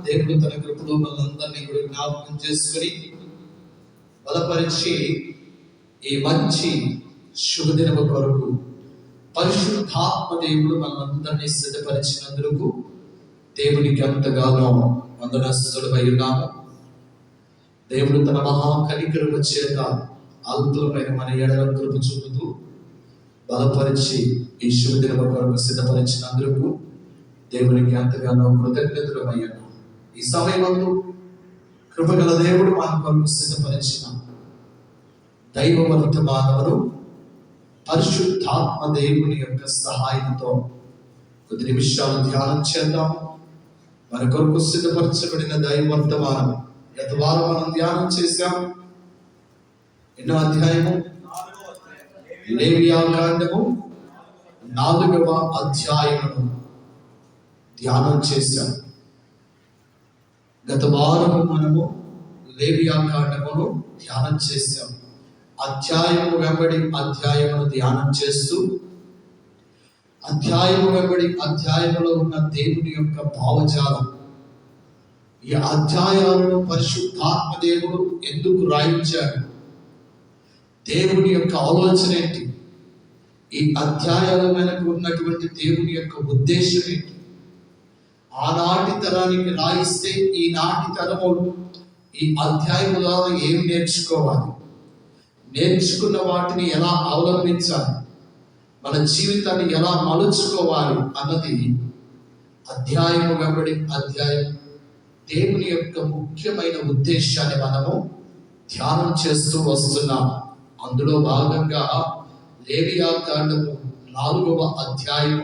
దేవుడు తన కృపలో మనందరినీ కూడా జ్ఞాపకం చేసుకుని బలపరిచి ఈ మంచి శుభదినము కొరకు పరిశుద్ధాత్మ దేవుడు మనందరినీ సిద్ధపరిచినందుకు దేవునికి ఎంతగానో వందనస్తులమై ఉన్నాము. దేవుడు తన మహాకనికరము చేత అద్భుతమైన మన ఎడల కృప చూపుతూ బలపరిచి ఈ శుభదినము కొరకు సిద్ధపరిచినందుకు దేవునికి ఎంతగానో కృతజ్ఞతలమయ్యాను. ఈ సమయమందు కృపగల దేవుడు మన కొరకు సిద్ధపరిచిన దైవ వర్తమానమును పరిశుద్ధాత్మ దేవుని యొక్క సహాయంతో కొద్ది నిమిషాలు ధ్యానం చేద్దాం. మన కొరకు సిద్ధపరచబడిన దైవ వర్తమానం గత వారం మనం ధ్యానం చేశాం. ఎన్నో అధ్యాయము? లేవియాకాండము 4వ అధ్యాయమును ధ్యానం చేశాం. గత వారము మనము లేవియాకాండమును ధ్యానం చేశాం. అధ్యాయము వెంబడి అధ్యాయమును ధ్యానం చేస్తూ అధ్యాయము వెంబడి అధ్యాయములో ఉన్న దేవుని యొక్క భావజాలం, ఈ అధ్యాయాలను పరిశుద్ధాత్మ దేవుడు ఎందుకు రాయించాడు, దేవుని యొక్క ఆలోచన ఏంటి, ఈ అధ్యాయాల వెనక ఉన్నటువంటి దేవుని యొక్క ఉద్దేశం ఏంటి, ఆనాటి తరానికి రాయిస్తే ఈనాటి తరము ఈ అధ్యాయము ద్వారా ఏం నేర్చుకోవాలి, నేర్చుకున్న వాటిని ఎలా అవలంబించాలి, మన జీవితాన్ని ఎలా మలుచుకోవాలి అన్నది అధ్యాయము వెంబడి అధ్యాయం దేవుని యొక్క ముఖ్యమైన ఉద్దేశాన్ని మనము ధ్యానం చేస్తూ వస్తున్నాం. అందులో భాగంగా లేవియాకాండము 4వ అధ్యాయం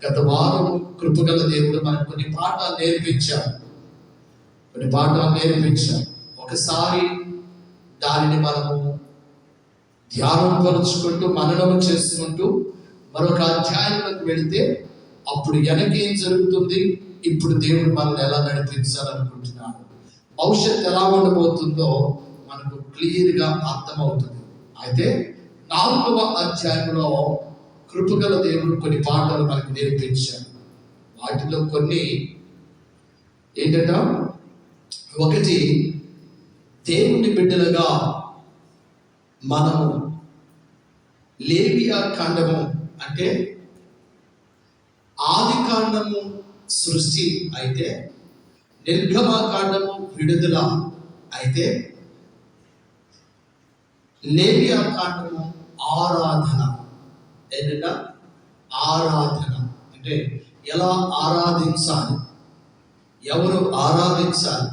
గత వారము కృపగల దేవుడు మనకు కొన్ని పాఠాలు నేర్పించారు. ఒకసారి దానిని మనము ధ్యానం పరుచుకుంటూ మననం చేసుకుంటూ మరొక అధ్యాయంలోకి వెళితే అప్పుడు వెనకేం జరుగుతుంది, ఇప్పుడు దేవుడు మనల్ని ఎలా నడిపించాలనుకుంటున్నాడు, భవిష్యత్తు ఎలా ఉండబోతుందో మనకు క్లియర్గా అర్థమవుతుంది. అయితే 4వ అధ్యాయంలో కృపగల దేవుడు కొన్ని పాఠాలు మనకు నేర్పించాడు. వాటిలో కొన్ని ఏంటంట, ఒకటి, దేవుని బిడ్డలుగా మనము లేవియాకాండము అంటే ఆది కాండము సృష్టి అయితే, నిర్గమకాండము విడుదల అయితే, లేవియాకాండము ఆరాధన. ఏంటంటే ఆరాధన అంటే ఎలా ఆరాధించాలి, ఎవరు ఆరాధించాలి,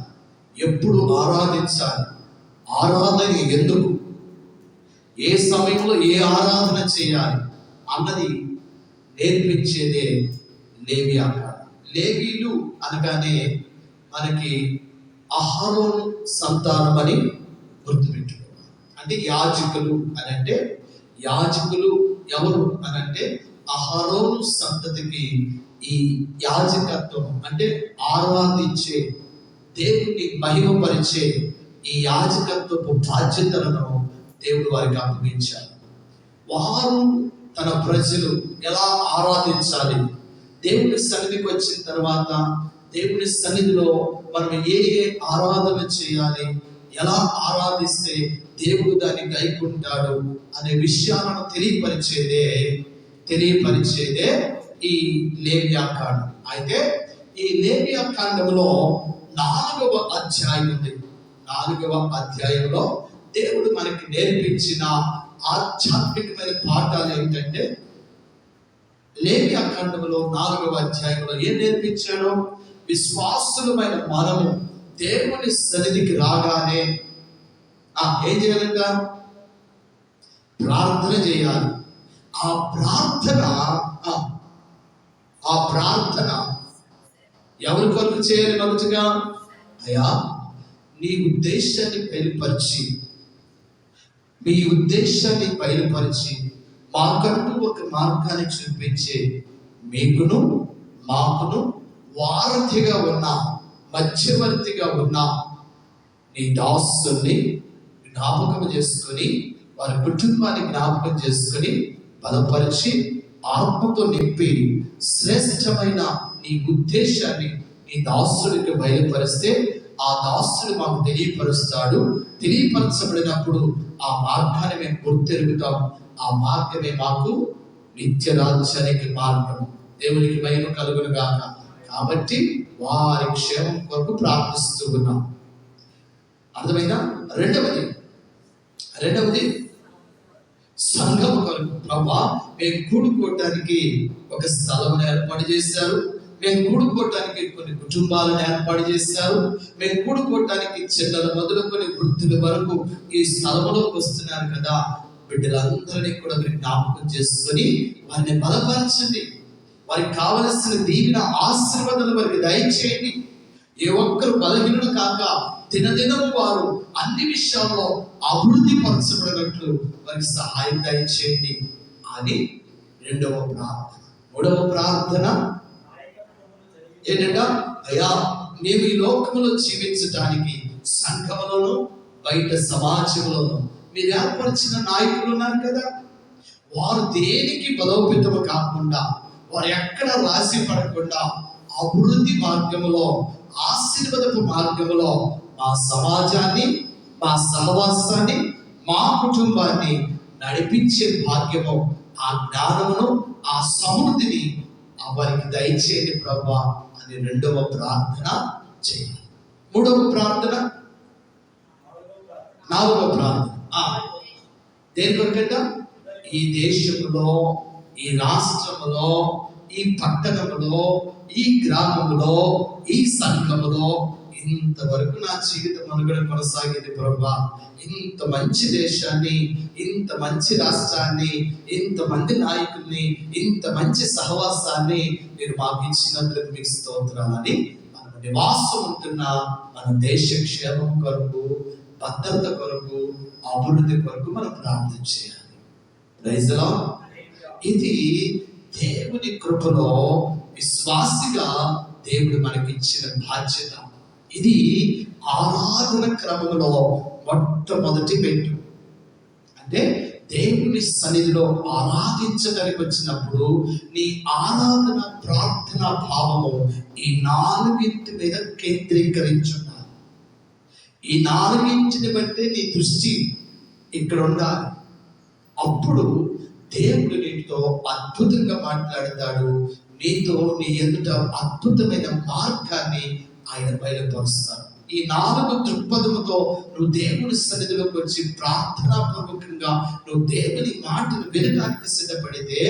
ఎప్పుడు ఆరాధించాలి, ఆరాధన ఎందుకు, ఏ సమయంలో ఏ ఆరాధన చేయాలి అన్నది నేర్పించేదే లేవియాకాండం. లేవీలు అనగానే మనకి అహరోను సంతానం అని గుర్తుపెట్టుకోవాలి. అంటే యాజకులు అని అంటే, యాజకులు ఎవరు అనంటే అహరోను సంతతికి ఈ యాజకత్వం అంటే ఆరాధించే, దేవుని మహిమపరిచే ఈ యాజకత్వపు బాధ్యతలను దేవుడు వారికి అప్పగించారు. వారు తన ప్రజలు ఎలా ఆరాధించాలి, దేవుని సన్నిధికి వచ్చిన తర్వాత దేవుని సన్నిధిలో మనం ఏ ఆరాధన చేయాలి, ఎలా ఆరాధిస్తే దేవుడు దాన్ని గైకుంటాడు అనే విషయాలను తెలియపరిచేదే ఈ లేవియాకాండం. అయితే ఈ లేవియాకాండంలో 4వ అధ్యాయం ఉంది. 4వ అధ్యాయంలో దేవుడు మనకి నేర్పించిన ఆధ్యాత్మికమైన పాఠాలు ఏంటంటే, లేవియాకాండంలో 4వ అధ్యాయంలో ఏం నేర్పించాడో, విశ్వాసులమైన మనము దేవుని సన్నిధికి రాగానే ఏం చేయాలంట, ప్రార్థన చేయాలి. ఆ ప్రార్థన ఎవరి కొరకు చేయాలి? మొదటిగా, అయ్యా నీ ఉద్దేశాన్ని బయలుపరిచి మాకంటూ ఒక మార్గాన్ని చూపించే మీకును మాకును వారధిగా ఉన్నా, మధ్యవర్తిగా ఉన్నా నీ దాసుల్ని జ్ఞాపకం చేసుకొని, వారి కుటుంబాన్ని జ్ఞాపకం చేసుకొని బలపరిచి ఆత్మతో నింపి శ్రేష్టమైన నీ ఉద్దేశాన్ని, నీ దాసుడికి బయలుపరిస్తే ఆ దాసుడు మాకు తెలియపరుస్తాడు. తెలియపరచబడినప్పుడు ఆ మార్గాన్ని మేము గుర్తెరుగుతాం. ఆ మార్గమే మాకు నిత్య రాజ్యానికి మార్గం. దేవునికి మహిమ కలుగును గాక. కాబట్టి వారి క్షేమం కొరకు ప్రార్థిస్తూ ఉన్నాం. అర్థమైందా? రెండవది సంఘం కొరకు ప్రభా మేము కూడుకోవటానికి ఒక స్థలం ఏర్పాటు చేశారు. మేము కూడుకోవటానికి కొన్ని కుటుంబాలను ఏర్పాటు చేశారు. మేము కూడుకోవటానికి చిన్నల మొదలుకొని వృద్ధుల వరకు ఈ స్థలంలోకి వస్తున్నారు కదా. బిడ్డలందరినీ కూడా మీరు జ్ఞాపకం చేసుకొని వారిని బలపరచండి. వారికి కావలసిన దీవెన ఆశీర్వాదాలు వారికి దయచేయండి. ఏ ఒక్కరు బలహీనుడు కాక దినదినం వారు అన్ని విషయాల్లో అభివృద్ధి పరచబడినట్లు వారికి సహాయం దయచేయండి అని రెండవ ప్రార్థన. మూడవ ప్రార్థన ఏంటంటే, అయ్యా మేము ఈ లోకంలో జీవించడానికి సంఘములోను బయట సమాజంలోను మీరు ఏర్పరిచిన నాయకులు ఉన్నారు కదా, వారు దేనికి బలోపేతము కాకుండా, వారు ఎక్కడ రాసి పడకుండా అభివృద్ధి మార్గంలో, ఆశీర్వాదపు మార్గంలో మా సమాజాన్ని, మా సహవాసాన్ని, మా కుటుంబాన్ని నడిపించే భాగ్యము, ఆ జ్ఞానమును, ఆ సమృద్ధిని వారికి దయచేయండి ప్రభువా అని రెండవ ప్రార్థన చేయాలి. మూడవ ప్రార్థన, నాలుగవ ప్రార్థన దేని కొరకంట? ఈ దేశంలో, ఈ రాష్ట్రంలో, ఈ పట్టణంలో, ఈ గ్రామంలో, ఈ సంఘములో ఇంతవరకు నా జీవితం మనుగడ కొనసాగింది ప్రభువా. ఇంత మంచి దేశాన్ని, ఇంత మంచి రాష్ట్రాన్ని, ఇంతమంది నాయకుల్ని, ఇంత మంచి సహవాసాన్ని మీరు మాకు ఇచ్చినందుకు మీకు స్తోత్రాలని మనం నివాసం ఉంటున్న మన దేశ క్షేమం కొరకు, భద్రత కొరకు, అభివృద్ధి కొరకు మనం ప్రార్థన చేయాలి. Praise the Lord. ఇది దేవుని కృపలో విశ్వాసిగా దేవుడు మనకిచ్చిన బాధ్యత. ఇది ఆరాధన క్రమంలో మొట్టమొదటి పెట్టు. అంటే దేవుని సన్నిధిలో ఆరాధించడానికి వచ్చినప్పుడు నీ ఆరాధన, ప్రార్థన భావము ఈ నాలుగింటి మీద కేంద్రీకరించున్నారు. ఈ నాలుగింటిని బట్టే నీ దృష్టి ఇక్కడ ఉండాలి. అప్పుడు దేవుడు నీతో అద్భుతంగా మాట్లాడతాడు. నీతో నీ ఎదుట అద్భుతమైన మార్గాన్ని ఆయన బయలుపరుస్తాడు. ఈ నాలుగు దృక్పథముతో నువ్వు దేవుని సన్నిధిలోకి వచ్చి ప్రార్థనాపూర్వకంగా నువ్వు దేవుని మాటలు వినడానికి సిద్ధపడితే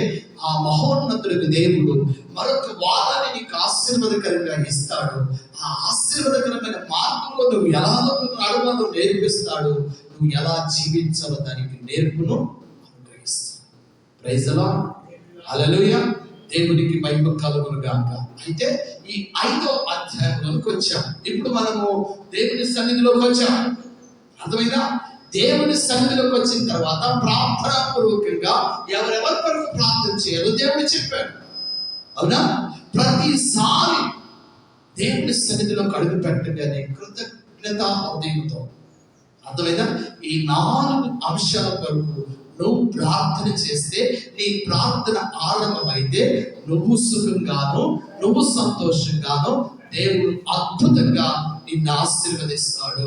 ఆ మహోన్నతుడికి దేవుడు మరొక వారాన్ని నీకు ఆశీర్వాదకరంగా ఇస్తాడు. ఆ ఆశీర్వాదకరమైన మార్గంలో నువ్వు ఎలా నడవాలో నేర్పిస్తాడు. నువ్వు ఎలా జీవించాలో దానికి నేర్పును అనుగ్రహిస్తాడు. Praise the Lord. హల్లెలూయా. దేవునికి మహిమ కలుగును గాక. అయితే ఈ 5వ అధ్యాయంలోకి వచ్చాం. ఇప్పుడు మనము దేవుని సన్నిధిలోకి వచ్చాం. అర్థమైందా? దేవుని సన్నిధిలోకి వచ్చిన తర్వాత ప్రార్థనాపూర్వకంగా ఎవరెవరి కొరకు ప్రార్థన చేయాలో దేవుడు చెప్పాడు. అవునా? ప్రతిసారి దేవుని సన్నిధిలోకి అడుగు పెట్టగానే కృతజ్ఞత హృదయంతో, అర్థమైందా, ఈ 4 అంశాల కొరకు నువ్వు ప్రార్థన చేస్తే నీ ప్రార్థన ఆరంభమైతే నువ్వు సుఖంగాను, నువ్వు సంతోషంగాను దేవుడు అద్భుతంగా నిన్ను ఆశీర్వదిస్తాడు.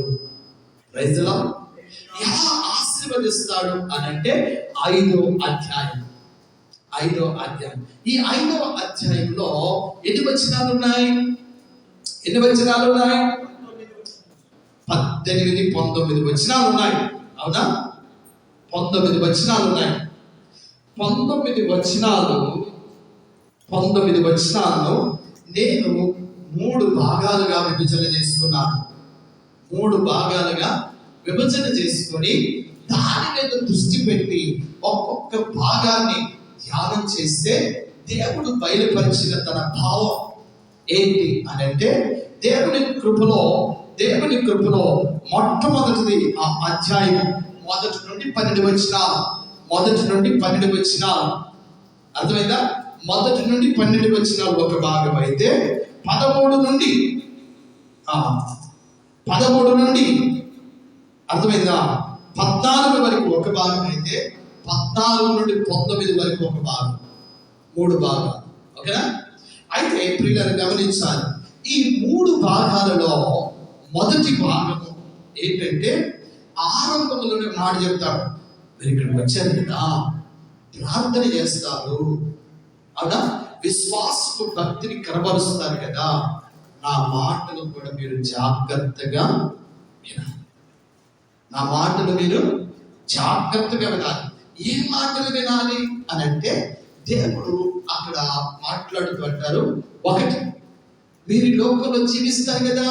Praise the Lord. ఎలా ఆశీర్వదిస్తాడు అని అంటే 5వ అధ్యాయం. ఈ 5వ అధ్యాయంలో ఎన్ని వచనాలు ఉన్నాయి? 18, 19 వచనాలు ఉన్నాయి. అవునా? 19 వచనాలు ఉన్నాయి. 19 వచనాలను నేను 3 భాగాలుగా విభజన చేసుకున్నాను. 3 భాగాలుగా విభజన చేసుకొని దాని మీద దృష్టి పెట్టి ఒక్కొక్క భాగాన్ని ధ్యానం చేస్తే దేవుడు బయలుపరిచిన తన భావం ఏంటి అని అంటే, దేవుని కృపలో మొట్టమొదటిది ఆ అధ్యాయం 1 నుండి 12 వచనాలు. 1 నుండి 12 వచనాలు. అర్థమైందా? 1 నుండి 12 వచనాలు ఒక భాగం అయితే 13 నుండి అర్థమైందా 14 వరకు ఒక భాగం అయితే 14 నుండి 19 వరకు ఒక భాగం. 3 భాగాలు. ఓకేనా? అయితే ప్రియులను గమనించాలి. ఈ 3 భాగాలలో మొదటి భాగము ఏంటంటే ఆరంభంలోనే మాట చెప్తాడు, మీరు ఇక్కడికి వచ్చారు కదా, ప్రార్థన చేస్తారు అవునా, విశ్వాసపు భక్తిని కనబరుస్తారు కదా, నా మాటలు కూడా మీరు జాగ్రత్తగా వినాలి. నా మాటలు మీరు జాగ్రత్తగా వినాలి. ఏ మాటలు వినాలి అని అంటే, దేవుడు అక్కడ మాట్లాడుతూ అంటారు, ఒకటి, మీరు ఈ లోకంలో జీవిస్తారు కదా,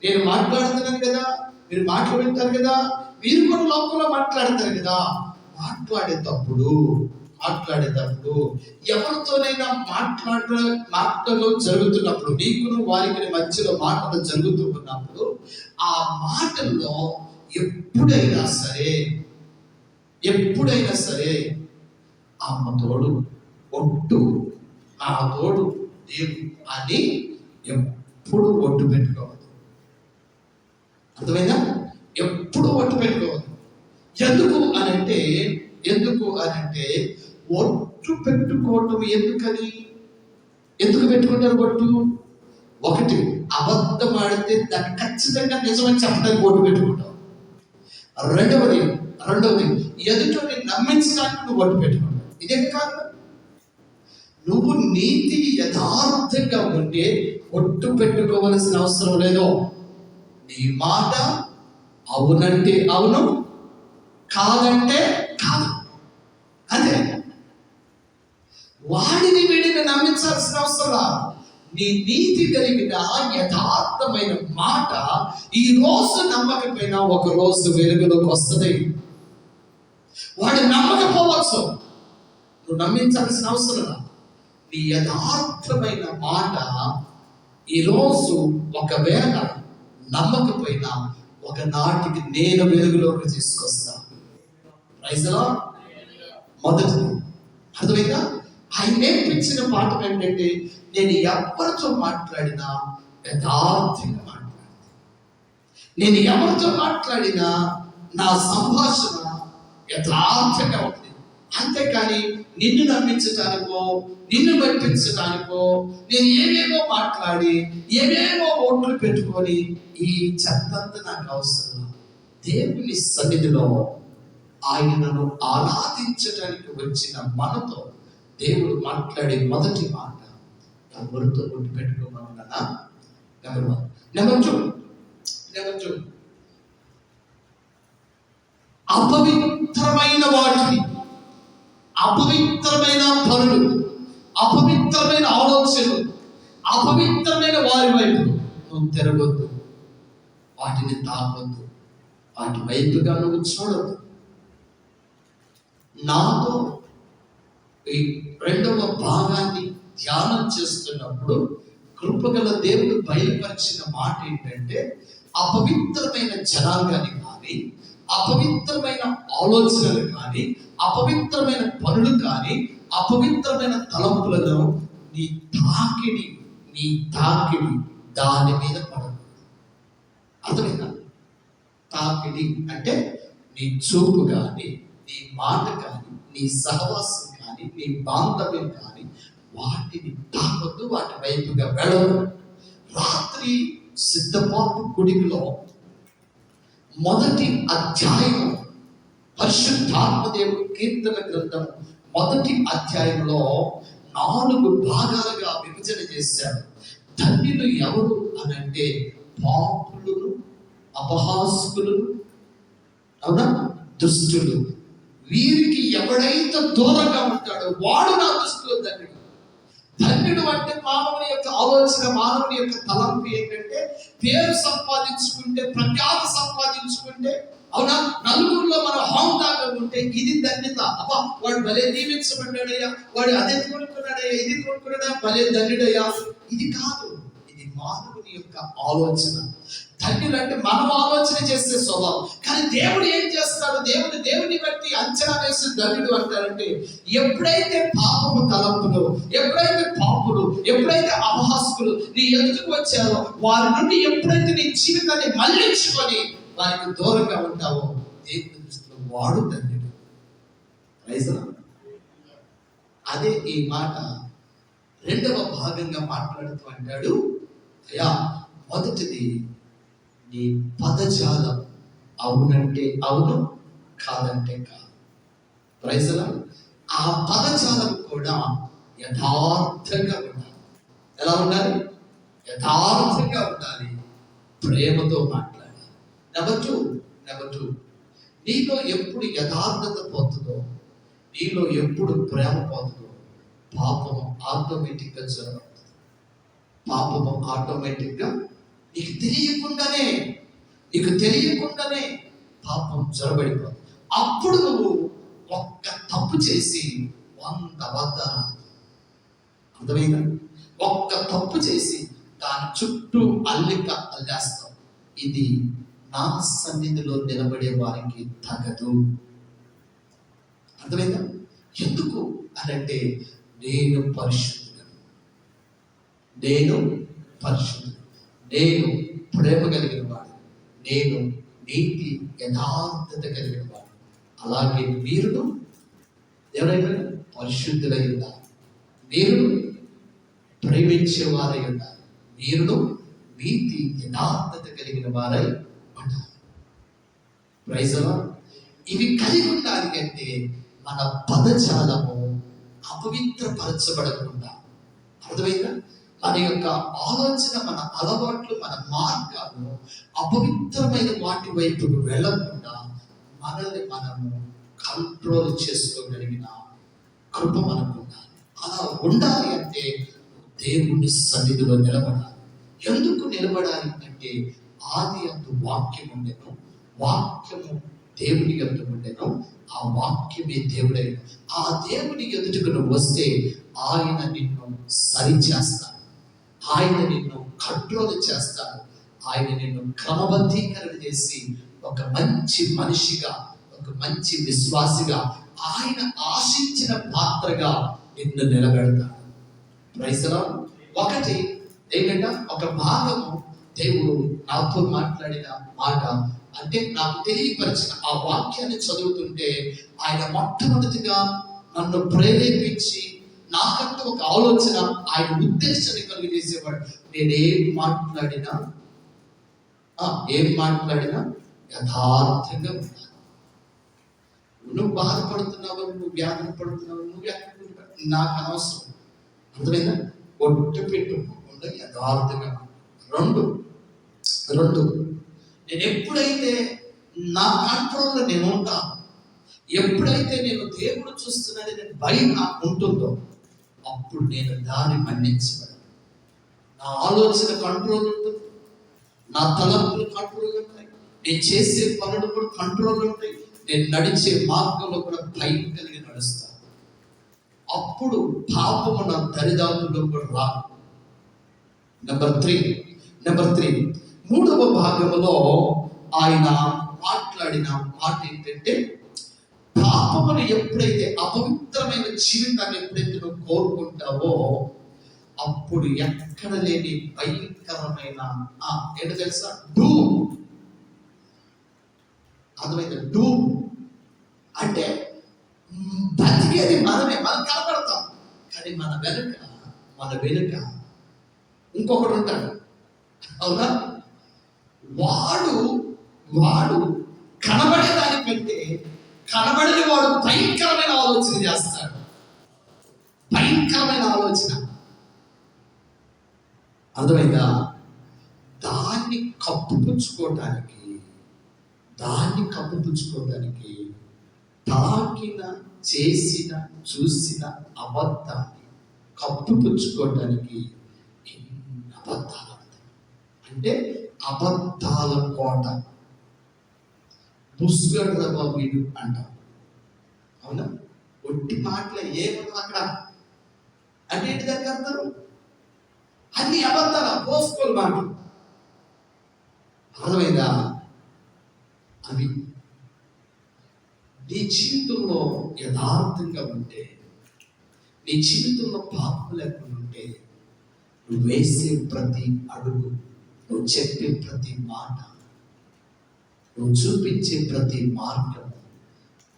నేను మాట్లాడుతున్నాను కదా, మీరు మాటలు వింటారు కదా, మీరు కూడా లోకంలో మాట్లాడతారు కదా. మాట్లాడేటప్పుడు ఎవరితోనైనా మాటలు జరుగుతున్నప్పుడు, నీకును వారికి మధ్యలో మాటలు జరుగుతూ ఉన్నప్పుడు, ఆ మాటల్లో ఎప్పుడైనా సరే అమ్మ తోడు, ఒట్టు, నా తోడు దేవుడు అని ఎప్పుడు ఒట్టు పెట్టుకోవద్దు. అర్థమైందా? ఎప్పుడు ఒట్టు పెట్టుకోవద్దు. ఎందుకు అనంటే ఒట్టు పెట్టుకోవటం ఎందుకు పెట్టుకుంటారు ఒట్టు? ఒకటి, అబద్ధం ఆడితే దాన్ని ఖచ్చితంగా నిజమని చెప్పడానికి ఒట్టు పెట్టుకుంటావు. రెండవది ఎదుటిని నమ్మించడానికి నువ్వు ఒట్టు పెట్టుకుంటావు. ఇదే కాదు, నువ్వు నీతి యథార్థంగా ఉంటే ఒట్టు పెట్టుకోవలసిన అవసరం లేదు. నీ మాట అవునంటే అవును, కాదంటే కాదు, అదే. వాడిని వీడిని నమ్మించాల్సిన అవసరం. నీ నీతి కలిగిన యథార్థమైన మాట ఈ రోజు నమ్మకపోయినా ఒక రోజు వెలుగులోకి వస్తుంది. వాడు నమ్మకపోవచ్చు, నువ్వు నమ్మించాల్సిన అవసరం. నీ యథార్థమైన మాట ఈరోజు ఒకవేళ నమ్మకపోయినా ఒకనాటికి నేను వెలుగులోకి తీసుకొస్తా. మొదటిది అర్థమైందా? ఆయన నేర్పించిన పాఠం ఏంటంటే, నేను ఎవరితో మాట్లాడినా యథార్థంగా మాట్లాడతాను. నేను ఎవరితో మాట్లాడినా నా సంభాషణ యథార్థంగా ఉంటుంది. అంతేకాని నిన్ను నమ్మించడానికో, నిన్ను మెప్పించడానికో నేను ఏమేమో మాట్లాడి ఏమేమో ఓట్లు పెట్టుకొని ఈ చెత్తంతా నాకు అవసరం. దేవుని సన్నిధిలో ఆయనను ఆరాధించడానికి వచ్చిన మనతో దేవుడు మాట్లాడే మొదటి మాట, ఎవరితో ఒట్టు పెట్టుకోమన్నా. నెంబర్ టూ, అపవిత్రమైన వాటిని, అపవిత్రమైన పనులు, అపవిత్రమైన ఆలోచనలు, అపవిత్రమైన వారి వైపు నువ్వు తిరగొద్దు, వాటిని తాగొద్దు, వాటి వైపుగా నువ్వు చూడొద్దు. నాతో ఈ 2వ భాగాన్ని ధ్యానం చేస్తున్నప్పుడు కృపగల దేవుడు బయలుపరిచిన మాట ఏంటంటే, అపవిత్రమైన జనాంగాన్ని కానీ, అపవిత్రమైన ఆలోచనలు కానీ, అపవిత్రమైన పనులు కానీ, అపవిత్రమైన తలంపులను నీ తాకిడి దాని మీద పడదు. అర్థమైందా? తాకిడి అంటే నీ చూపు కానీ, నీ మాట కానీ, నీ సహవాసం కానీ, నీ బాంధవ్యం కానీ, వాటిని తాకొద్దు, వాటి వైపుగా వెళ్ళదు. రాత్రి సిద్ధపాటు కుడికిలో మొదటి అధ్యాయం, పరిశుద్ధాత్మదేవుడు కీర్తన గ్రంథం మొదటి అధ్యాయంలో 4 భాగాలుగా విభజన చేశారు. ధన్యులు ఎవరు అనంటే, పాపులను, అపహాస్కులను, అవునా, దుష్టులు. వీరికి ఎవడైతే దూరంగా ఉంటాడో వాడు నా దృష్టిలో ధన్యుడు. ధన్యుడు అంటే మానవుని యొక్క ఆలోచన, మానవుని యొక్క తలంపు ఏంటంటే, పేరు సంపాదించుకుంటే, ప్రఖ్యాతి సంపాదించుకుంటే, అవునా, నలుగురిలో మన హోందాగా ఉంటే ఇది ధన్యత. అబ్బా, వాడు భలే దీవించబడ్డాడయ్యా, వాడు అదే కొనుక్కున్నాడయ్యా, ఇది కొనుక్కున్నాడా, భలే ధన్యుడయ్యా. ఇది కాదు, ఇది మానవుని యొక్క ఆలోచన. ధన్యులు అంటే మనం ఆలోచన చేసే స్వభావం. కానీ దేవుడు ఏం చేస్తాడు? దేవుని బట్టి అంచనా వేసి ధన్యుడు అంటారంటే, ఎప్పుడైతే పాపము తలంపులు, ఎప్పుడైతే పాపులు, ఎప్పుడైతే అపహాస్కులు నీ ఎదుటికి వచ్చారో, వారి నుండి ఎప్పుడైతే నీ జీవితాన్ని మళ్లించుకొని వారికి దూరంగా ఉంటావో, దేవుని దృష్టిలో వాడు ధన్యుడు. అదే ఈ మాట 2వ భాగంగా మాట్లాడుతూ అంటాడు, అయ్యా, మొదటిది నీ పదజాలం అవునంటే అవును, కాదంటే కాదు. Praise the Lord. ఆ పదజాలం కూడా యథార్థంగా ఉండాలి. ఎలా ఉండాలి? యథార్థంగా ఉండాలి. ప్రేమతో మాట్లాడాలి. నెంబర్ టూ, నీలో ఎప్పుడు యథార్థత పోతుందో, నీలో ఎప్పుడు ప్రేమ పోతుందో, పాపము ఆటోమేటిక్గా జరుగుతుంది. పాపము ఆటోమేటిక్గా నీకు తెలియకుండానే పాపం జొరబడిపోతుంది. అప్పుడు నువ్వు ఒక్క తప్పు చేసి 100 అబద్ధాలు, అర్థమైందా? ఒక్క తప్పు చేసి దాని చుట్టూ అల్లేస్తావు. ఇది నా సన్నిధిలో నిలబడే వారికి తగదు. అర్థమైందా? ఎందుకు అనంటే నేను పరిశుద్ధుడు, నేను ప్రేమ కలిగిన వాడు, నేను నీతి యథార్థత కలిగిన వాడు. అలాగే మీరును ఎవరైనా పరిశుద్ధులై ఉండాలి, మీరు ప్రేమించే వారై ఉండాలి, మీరును నీతి యథార్థత కలిగిన వారై ఉండాలి. Praise the Lord. ఇవి కలిగి ఉండాలి అంటే మన పదజాలము అపవిత్రపరచబడకుండా, అర్థమైందా? మన యొక్క ఆలోచన, మన అలవాట్లు, మన మార్గాలు అపవిత్రమైన వాటి వైపుకు వెళ్ళకుండా మనల్ని మనము కంట్రోల్ చేసుకోగలిగిన కృప మనకు ఉండాలి. అలా ఉండాలి అంటే దేవుని సన్నిధిలో నిలబడాలి. ఎందుకు నిలబడాలి అంటే ఆది అందు వాక్యం ఉండెను, వాక్యము దేవుని ఎదుట ఉండెను, ఆ వాక్యమే దేవుడై. ఆ దేవుని ఎదుటకు నువ్వు వస్తే ఆయన నిన్ను సరి చేస్తాడు, ఆయన నిన్ను కంట్రోల్ చేస్తాడు, ఆయన నిన్ను క్రమబద్ధీకరణ చేసి ఒక మంచి మనిషిగా, ఒక మంచి విశ్వాసిగా, ఆయన ఆశించిన పాత్రగా నిన్ను నిలబెడతాడు. Praise the Lord. ఒకటి ఏంటంటే, ఒక భాగము దేవుడు నాతో మాట్లాడిన మాట అంటే నాకు తెలియపరిచిన ఆ వాక్యాన్ని చదువుతుంటే ఆయన మొట్టమొదటిగా నన్ను ప్రేరేపించి నాకంటూ ఒక ఆలోచన, ఆయన ఉద్దేశాన్ని కలిగజేసేవాడు. నేనేం మాట్లాడినా యథార్థంగా ఉండాలి. నువ్వు బాధపడుతున్నావు, నువ్వు వ్యాధి పడుతున్నావు, నాకు అనవసరం, అర్థమైందా? ఒట్టు పెట్టుకోకుండా యథార్థంగా. రెండు నేను ఎప్పుడైతే నా కంట్రోల్లో నేను ఉంటాను, ఎప్పుడైతే నేను దేవుడు చూస్తున్నాడనే భయం నాకు ఉంటుందో, అప్పుడు నేను దాన్ని మన్నించబడను. నా ఆలోచన కంట్రోల్ ఉంటుంది, నా తలంపులు కంట్రోల్ ఉంటాయి, నేను చేసే పనులు కూడా కంట్రోల్ ఉంటాయి, నేను నడిచే మార్గంలో కూడా భయం కలిగి నడుస్తాను. అప్పుడు పాపము నా దరిదాపుల్లో కూడా రాదు. నెంబర్ త్రీ, మూడవ భాగంలో ఆయన మాట్లాడిన మాట ఏంటంటే, పాపమును ఎప్పుడైతే, అపవిత్రమైన జీవితాన్ని ఎప్పుడైతే నువ్వు కోరుకుంటావో, అప్పుడు ఎక్కడ లేని భయంకరమైన ఏంటో తెలుసా? అర్థమైతే అంటే బతికేది మనమే, మనం కనపడతాం, కానీ మన వెనుక ఇంకొకడు ఉంటాడు. అవునా? వాడు కనబడేదానికంటే కనబడని వాడు భయంకరమైన ఆలోచన చేస్తాడు. భయంకరమైన ఆలోచన, అర్థమైందా? దాన్ని కప్పుపుచ్చుకోవడానికి తాకిన, చేసిన, చూసిన అబద్ధాన్ని కప్పుపుచ్చుకోవడానికి ఎన్ని అబద్ధాలు అంటే అబద్ధాల కోట. బుస్గడ్రబా వీడు అంటాం, అవునా? ఒట్టి మాటలే ఏమన్నా అక్కడ అంటే ఏంటి దానికి అర్థం? అన్ని అబద్ధాల పోసుకోలు మాటలు, అర్థమైందా? అవి నీ జీవితంలో యథార్థంగా ఉంటే, నీ జీవితంలో పాపం లేకుండా ఉంటే, నువ్వు వేసే ప్రతి అడుగు, నువ్వు చెప్పే ప్రతి మాట, నువ్వు చూపించే ప్రతి మార్గం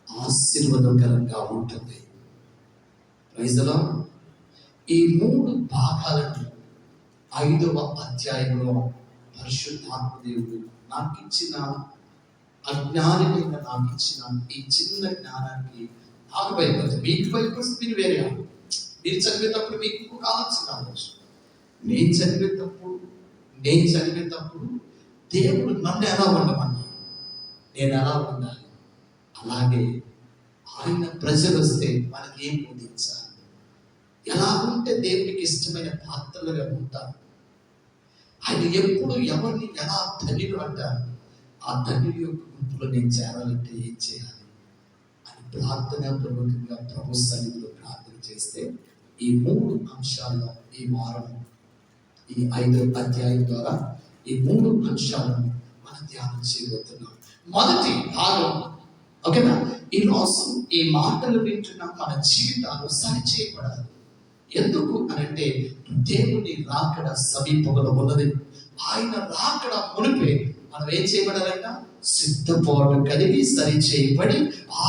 ఆశీర్వాదకరంగా ఉంటుంది. Praise the Lord. ఈ 3 భాగాలను 5వ అధ్యాయంలో పరిశుద్ధాత్మ దేవుడు నాకు ఇచ్చిన అజ్ఞానికైన నాకు ఇచ్చిన ఈ చిన్న జ్ఞానానికి నాకు భయపడుతుంది. మీకు భయపడుతుంది, మీరు వేరే మీరు చదివేటప్పుడు మీకు ఇంకొక ఆలోచన కావచ్చు. నేను చదివేటప్పుడు దేవుడు నన్ను ఎలా ఉండమన్నా నేను ఎలా ఉండాలి, అలాగే ఆయన ప్రజలు వస్తే మనకి ఏం బోధించాలి, ఎలా ఉంటే దేవునికి ఇష్టమైన పాత్రలుగా ఉంటారు, ఆయన ఎప్పుడు ఎవరిని ఎలా ధన్యులు అంటారు, ఆ ధన్యుల యొక్క గుంపులో నేను చేరాలంటే ఏం చేయాలి అని ప్రార్థనాపూర్వకంగా ప్రభు సన్నిధిలో ప్రార్థన చేస్తే ఈ 3 అంశాల్లో ఈ వారం ఈ 5వ అధ్యాయం ద్వారా ఈ 3 అంశాలను మనం ధ్యానం చేయబోతున్నాం. మొదటి భాగం, ఓకేనా? ఈరోజు ఈ మాటలు వింటున్న మన జీవితాలు సరిచేయబడాలి. ఎందుకు అనంటే దేవుని రాకడ సమీపంలో ఉన్నది. ఆయన రాకడ మునిపే మనం ఏం చేయబడాలంట? సిద్ధపాటు కలిగి సరిచేయబడి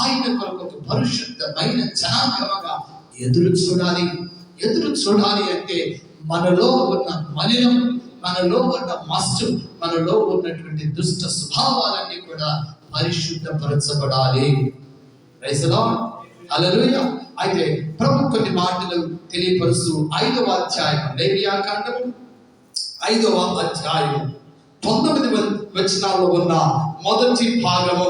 ఆయన కొరకు ఒక పరిశుద్ధమైన జనాంగంగా ఎదురు చూడాలి అంటే మనలో ఉన్న మలినం, మనలో ఉన్న మస్తు, మనలో ఉన్నటువంటి దుష్ట స్వభావాలన్నీ కూడా పరిశుద్ధపరచబడాలి. ప్రైజ్ ది లార్డ్, హల్లెలూయా. అయితే ప్రభు కొన్ని మాటలు తెలియపరుస్తూ 5వ అధ్యాయం లేవియాకాండము 5వ అధ్యాయం 19 వచనాల్లో ఉన్న మొదటి భాగము.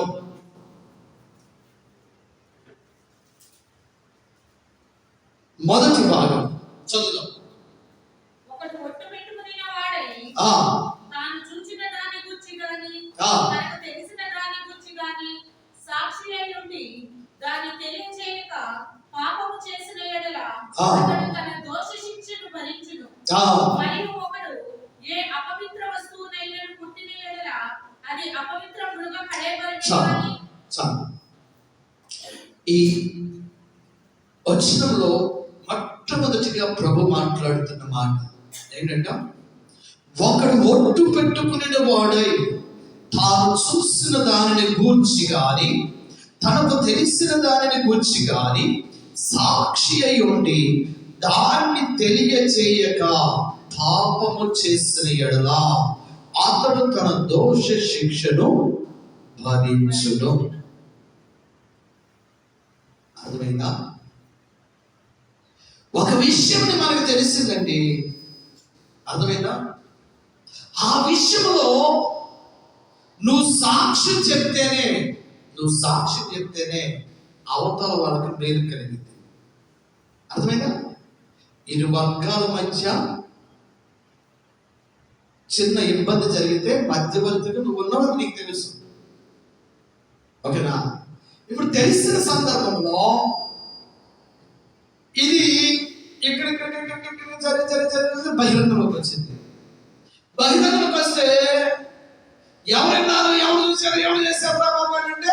మొదటి భాగం చదువుదాం. ఒకడు ఒట్టు పెట్టుకున్న వాడై తాను చూచిన దాని గురించి గాని తనకు తెలిసిన దాని గురించి గాని సాక్షి అయి ఉండి దాన్ని తెలియచేయక పాపము చేసిన యెడల అతడు తన దోష శిక్షను భరించును. మరియు ఒకడు ఏ అపవిత్ర వస్తువునైనా పుట్టిన యెడల అది అపవిత్ర మృగ కళేబరమే. ఈ వచనంలో మొట్టమొదటిగా ప్రభు మాట్లాడుతున్న మాట ఏంటంటే, ఒకడు ఒట్టు పెట్టుకునే వాడై తాను చూసిన దానిని గూర్చి గాని తనకు తెలిసిన దానిని గూర్చి గాని సాక్షి అయి ఉండి దాన్ని తెలియచేయక పాపము చేసిన యెడల అతడు తన దోష శిక్షను భరించును. అర్థమైందా? ఒక విషయం మనకు తెలిసిందండి, అర్థమైందా? ఆ విషయంలో నువ్వు సాక్ష్యం చెప్తేనే అవతల వాళ్ళకి మేలు కలిగింది. అర్థమైందా? 2 వర్గాల మధ్య చిన్న ఇబ్బంది జరిగితే మధ్యవర్తిగా నువ్వు ఉన్నవారు నీకు తెలుసు, ఓకేనా? ఇప్పుడు తెలిసిన సందర్భంలో ఇది ఇక్కడ బహిరంగంలోకి వచ్చింది. బహిరంగంలోకి వస్తే ఎవరున్నారు, ఎవరు చూశారు, ఎవరు చేశారు అంటే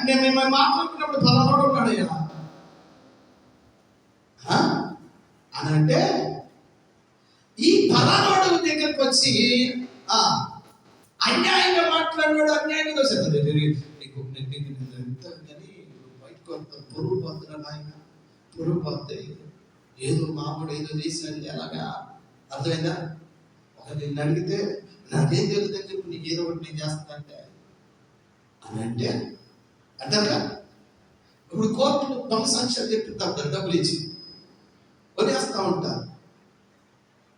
నేను మిమ్మల్ని మాట్లాడుకున్నప్పుడు ఫలానోడు ఉన్నాడయ్యా అని అంటే ఈ ఫలానోడు దగ్గరికి వచ్చి అన్యాయంగా మాట్లాడినాడు, అన్యాయంగా వచ్చాడు కానీ బయటకు పొరుగు పోతున్నాడు. ఆయన పొరుగు పోతే ఏదో మామూడు ఏదో చేసినది ఎలాగా, అర్థమైందా? ఒక నిన్ను అడిగితే నాకేం తెలుస్తుందని చెప్పి నీకు ఏదో ఒకటి నేను చేస్తానంటే అని అంటే అంటారా? ఇప్పుడు కోర్టులు దొంగ సాక్ష్యాలు చెప్తా ఉంటారు, డబ్బులు ఇచ్చి వదిలేస్తా ఉంటారు,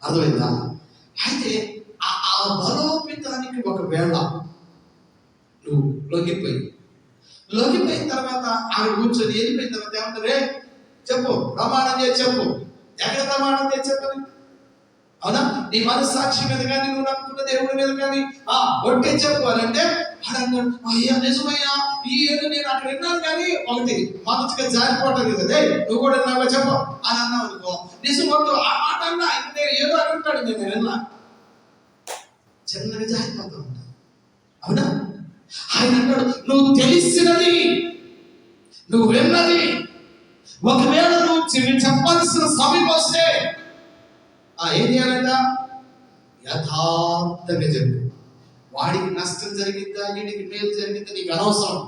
అర్థమైందా? అయితే ఆ బలోపేతానికి ఒకవేళ నువ్వు లొంగిపోయిన తర్వాత ఆమె కూర్చొని వెళ్ళిపోయిన తర్వాత ఏమంటారే చెప్పు, ప్రమాణం చేసి చెప్పు, ఎక్కడ ప్రమాణం చేసి చెప్పని, అవునా? నీ మనస్సాక్షి మీద కానీ నువ్వు నమ్ముకున్న దేవుడి మీద కానీ ఒట్టే చెప్పు అని అంటే అడన్నాడు, అయ్యా నిజమయ్యా ఈ ఏదో నేను అక్కడ విన్నాను కానీ ఒకటి మొదటిగా జారిపోవటం కదా, నువ్వు కూడా విన్నావా చెప్పు అని అన్నావు అనుకో, నిజం ఒట్టు ఆ మాట అన్నా ఏదో అని ఉంటాడు, నేను విన్నా, చిన్నగా జారిపోతూ ఉంటాను, అవునా? ఆయన అన్నాడు నువ్వు తెలిసినది, నువ్వు విన్నది ఒకవేళ నువ్వు చెప్పాల్సిన సమయం వస్తే ఏం చేయాలంట? యథార్థంగా చెప్పు. వాడికి నష్టం జరిగిందా, వీడికి మేలు జరిగిందా నీకు అనవసరం.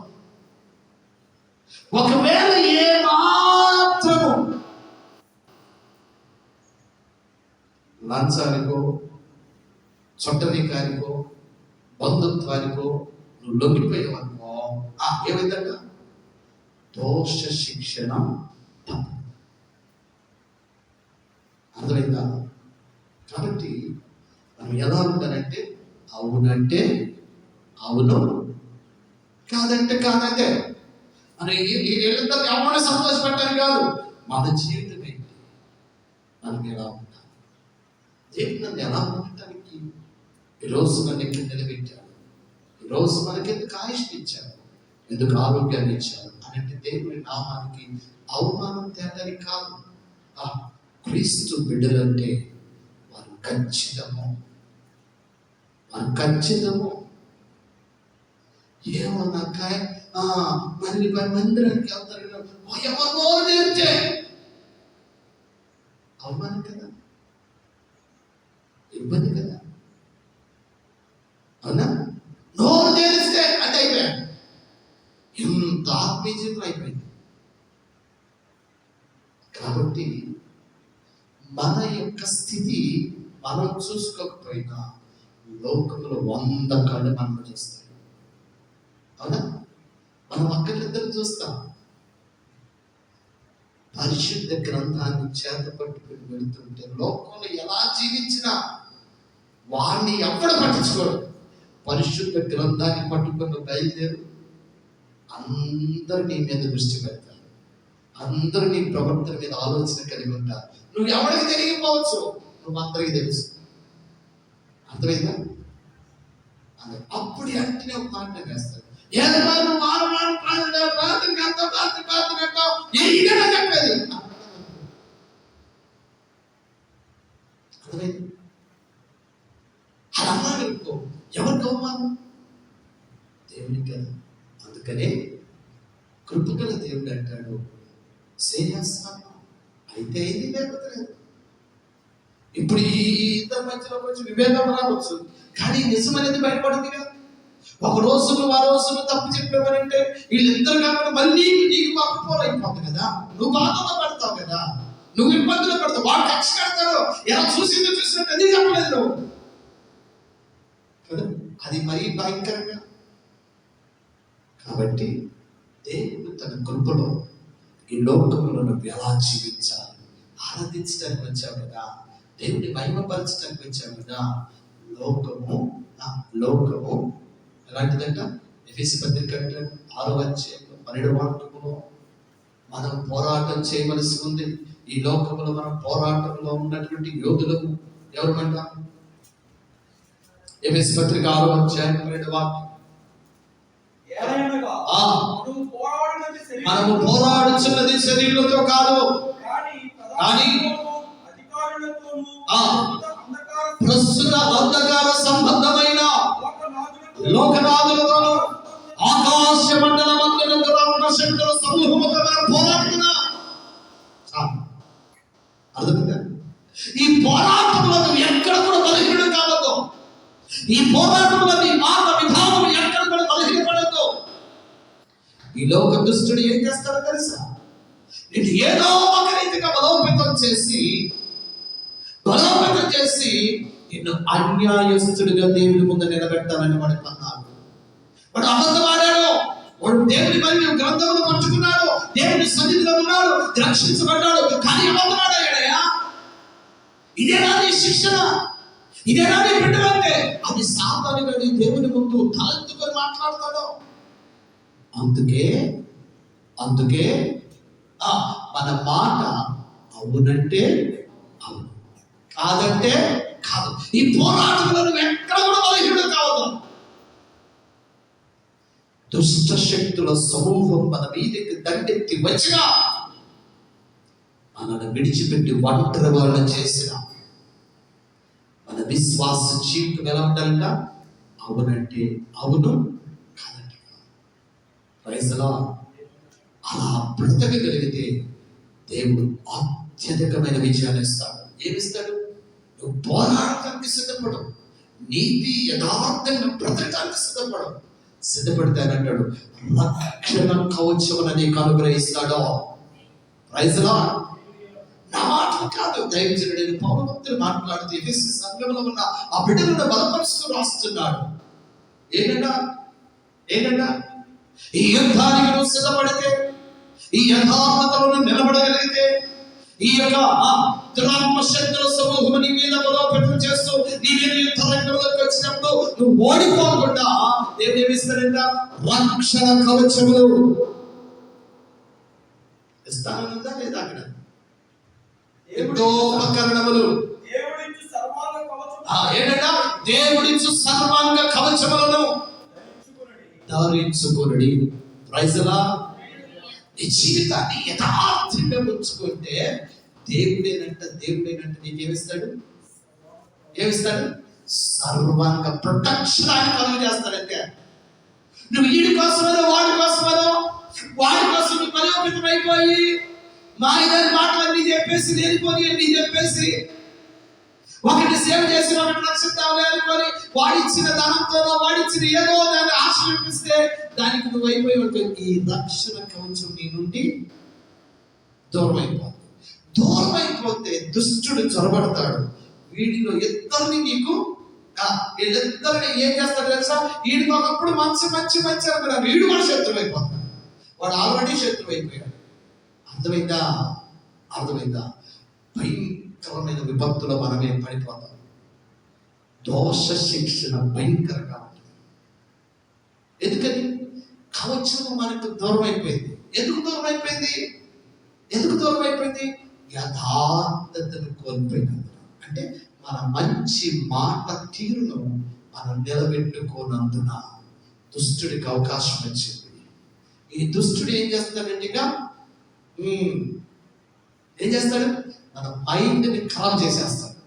ఒకవేళ ఏ మాత్రము లంచానికో చుట్టరికానికో బంధుత్వానికో నువ్వు లొంగిపోయావనుకో ఏ విధంగా దోష శిక్షణ తప్పు. అర్థమైందా? కాబట్టి మనం ఎలా ఉంటానంటే అవునంటే అవును, కాదంటే కాదంటే అని వీళ్ళంతా ఎవరిని సంతోషపెట్టాలి కాదు, మన జీవితం ఏంటి, మనం ఎలా ఉంటాం, దేవుడు నన్ను ఎలా ఉండటానికి ఈరోజు నన్ను ఎక్కడ నిలబెట్టాడు, ఈరోజు మనకి ఎందుకు ఆయుష్ని ఇచ్చాడు, ఎందుకు ఆరోగ్యాన్ని ఇచ్చాడు అని అంటే దేవుడి నామానికి అవమానం తేడానికి కాదు. క్రీస్తు బిడ్డలంటే వారు ఖచ్చితము ఏమన్నాక మళ్ళీ మందిరానికి వెళ్తారు ఎవరినో నేర్చే అవమానం కదా, ఇబ్బంది కదా. అవునా? నోరు తెరిస్తే అది అయిపోయాడు, ఎంత ఆత్మీయ జీవితం అయిపోయింది. కాబట్టి మన యొక్క స్థితి మనం చూసుకోకపోయినా లోకంలో 100 కళ్ళు మనం చూస్తాయి. అవునా? మనం అక్కడిద్దరు చూస్తాం. పరిశుద్ధ గ్రంథాన్ని చేత పట్టుకుని వెళుతుంటే లోకంలో ఎలా జీవించినా వాడిని ఎప్పుడు పట్టించుకోడు. పరిశుద్ధ గ్రంథాన్ని పట్టుకుని బయలుదేరు, అందరూ నీ మీద దృష్టి పెడతారు, అందరూ నీ ప్రవర్తన మీద ఆలోచన కలిగి ఉంటారు. నువ్వు ఎవరికి తెలియకపోవచ్చు, నువ్వు అందరికీ తెలుసు. అర్థమైందా? అప్పుడు వెంటనే ఒక మాట వేస్తాడు, చెప్పేది. అర్థమైంది? అలా అన్నాడు, ఎవరికి అవమానం? దేవుడికి కదా. అందుకనే కృపగల దేవుడు అంటాడు, శ్రేయస్సాను అయితే అయింది, లేకపోతే లేదు. ఇప్పుడు ఈ ఇద్దరి మధ్యలో కొంచెం విభేదం రావచ్చు, కానీ నిజం అనేది బయటపడుతుంది కదా. ఒక రోజును తప్పు చెప్పేవారంటే వీళ్ళిద్దరు కాకుండా మళ్ళీ నీకు అప్పుపోలు అయిపోతుంది కదా, నువ్వు బాధలో పడతావు కదా, నువ్వు ఇబ్బందులు పడతావు, వాడు కక్ష కడతాడు, ఎలా చూసినట్టు అది చెప్పలేదు నువ్వు కదా. అది మరీ భయంకరంగా. కాబట్టి దేవుడు తన కృపలో ఈ లోకంలో నువ్వు ఎలా జీవించాలి, ఆరాధించడానికి వచ్చావు కదా, దేవుడిని మహిమపరచడానికి వచ్చావు కదా. లోకము ఎలాంటిదంట? ఎఫెసీ పత్రిక 6వ అధ్యాయంలో 12వ వాక్యములో మనం పోరాటం చేయవలసి ఉంది. ఈ లోకంలో మనం పోరాటంలో ఉన్నటువంటి యోధులకు ఎవరమంట? ఎఫెసీ పత్రిక 6వ అధ్యాయం 12వ వాక్యం. మనము పోరాడుచున్నది శరీరంతో కాదు, కానీ ప్రస్తుత అంధకార సంబంధమైన లోకనాథులతోను ఆకాశ మండలమందున రావణ శక్తుల సమూహముతో మనం పోరాడుతున్నా. అర్థమైందా? ఈ పోరాటంలో నువ్వు ఎక్కడ కూడా బలహీనం కావద్దు. ఈ పోరాటంలో నీ మాట విధానం ఎక్కడ కూడా బలహీనపడద్దు. ఈ లోక దుష్టుడు ఏం చేస్తాడో తెలుసా? నీకు ఏదో ఒక రీతిగా బలోపేతం చేసి నిన్ను అన్యాయస్తుడిగా దేవుడి ముందు నిలబెట్టాలని వాడు అన్నాడు. వాడు అబద్ధం ఆడాడు, వాడు దేవుడి మరియు గ్రంథమును పంచుకున్నాడు, దేవుడి సన్నిధిలో ఉన్నాడు, రక్షించబడ్డాడు, కానీ అబద్ధం ఆడాడయ్యా. ఇదేనా నీ శిక్షణ? ఇదేనా నీ బిడ్డలంటే? అది సాతానుగా నీ దేవుని ముందు తలెత్తుకొని మాట్లాడతాడు. అందుకే మన మాట అవునంటే అవును, కాదంటే కాదు. ఈ పోరాటంలో నువ్వు ఎక్కడ కూడా బలహీనుడు కావద్దు. దుష్ట శక్తుల సమూహం మన మీదకి దండెత్తి వచ్చినా మనల్ని విడిచిపెట్టి ఒంటరి వాళ్ళని చేసిన మన విశ్వాస జీవితం ఎలా ఉండాలంట? అవునంటే అవును, కాదంటే కాదు. అలా బ్రతకగలిగితే దేవుడు అత్యధికమైన విజయాన్ని ఇస్తాడు. ఏమిస్తాడు? నువ్వు పోరాటానికి సిద్ధపడు, నీతి యథార్థంగా బ్రతకడానికి సిద్ధపడతానంటాడు. రక్షణ కవచం నీకు అనుగ్రహిస్తాడో. నా మాటలు కాదు, దైవజనుడైన పౌలు భక్తులు మాట్లాడుతూ ఎఫెసీ సంఘంలో ఉన్న ఆ బిడ్డలను బలపరుస్తూ రాస్తున్నాడు. ఏంటంట ఈ యుద్ధానికి నువ్వు సిద్ధపడితే, ఈ యథార్థతలను నిలబడగలిగితే, ఈ యొక్క దురాత్మ శక్తుల సమూహం నీ మీద బలోపేతం చేస్తూ నీ మీద యుద్ధ రంగంలోకి వచ్చినప్పుడు నువ్వు ఓడిపోకుండా దేవుడు ఏమిస్తాడంట? రక్షణ కవచములు ఇస్తానందా లేదా? అక్కడ యుద్ధోపకరణములు ఏంటంట? దేవుడిచ్చు సర్వాంగ కవచములను ధరించుకొనుడి. Praise the Lord. ఈ జీవితాన్ని యథార్థంగా ఉంచుకుంటే దేవుడేనంట నీకేమిస్తాడు? సర్వాంగ ప్రొటెక్షన్ అని కలుగు చేస్తాడంటే. నువ్వు వీడి కోసమేదో వాడి కోసమేదో వాడి కోసం నువ్వు బలోపేతం అయిపోయి మా ఇద్దరి మాటలన్నీ చెప్పేసి లేనిపోయి అన్నీ చెప్పేసి ఒకటి సేవ చేసి ఒకటి రక్షిద్దాంలే అనుకొని వాడిచ్చిన ధనంతోనో వాడిచ్చిన ఏదో దాన్ని ఆశ చూపిస్తే దానికి నువ్వు అయిపోయి ఉంటుంది. ఈ రక్షణ కవచం నీ నుండి దూరం అయిపోతే దుష్టుడు చొరబడతాడు. వీడిలో ఇద్దరిని నీకు వీళ్ళిద్దరిని ఏం చేస్తాడు తెలుసా? వీడికి ఒకప్పుడు మంచి అనుకున్నాడు, వీడు కూడా శత్రువు అయిపోతాడు. వాడు ఆల్రెడీ శత్రువు అయిపోయాడు. అర్థమైందా? భయంకరమైన విపత్తులో మనమే పడిపోతాం. దోష శిక్షణ భయంకరంగా ఉంటుంది. ఎందుకని? కవచము మనకు దూరం అయిపోయింది. ఎందుకు దూరం అయిపోయింది? యథార్థతను కోల్పోయినందున. అంటే మన మంచి మాట తీరును మనం నిలబెట్టుకోనందున దుష్టుడికి అవకాశం వచ్చింది. ఈ దుష్టుడు ఏం చేస్తాడంటే మన మైండ్ని ఖరాబ్ చేసేస్తాడు.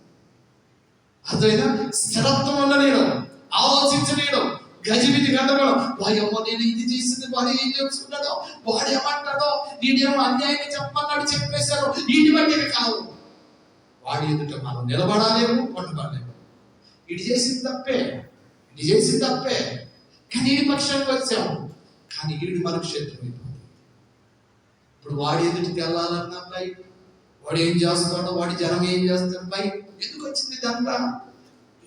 అర్థమైనా? స్థిరత్వం ఉండలేడు, ఆలోచించలేడు, గజిబిజి గందరగోళం. వాయమ్మ నేను ఇది చేసింది, వాడు ఏం చేసుకున్నాడో, వాడు ఏమంటాడో, వీడేమో అన్యాయంగా చెప్పమన్నాడు, చెప్పేశారు, వీటి బట్టి కాదు. వాడి ఎదుట మనం నిలబడాలేము, పట్టుబడలేము. ఇది చేసింది తప్పే, కానీ ఈ పక్షానికి వచ్చాము. కానీ వీడు మనకు శత్రువు. ఇప్పుడు వాడి ఎదుటికి వెళ్ళాలన్నా భయం, వాడు ఏం చేస్తాడో, వాడి జనం ఏం చేస్తాడు భయం. ఎందుకు వచ్చింది ఇదంతా?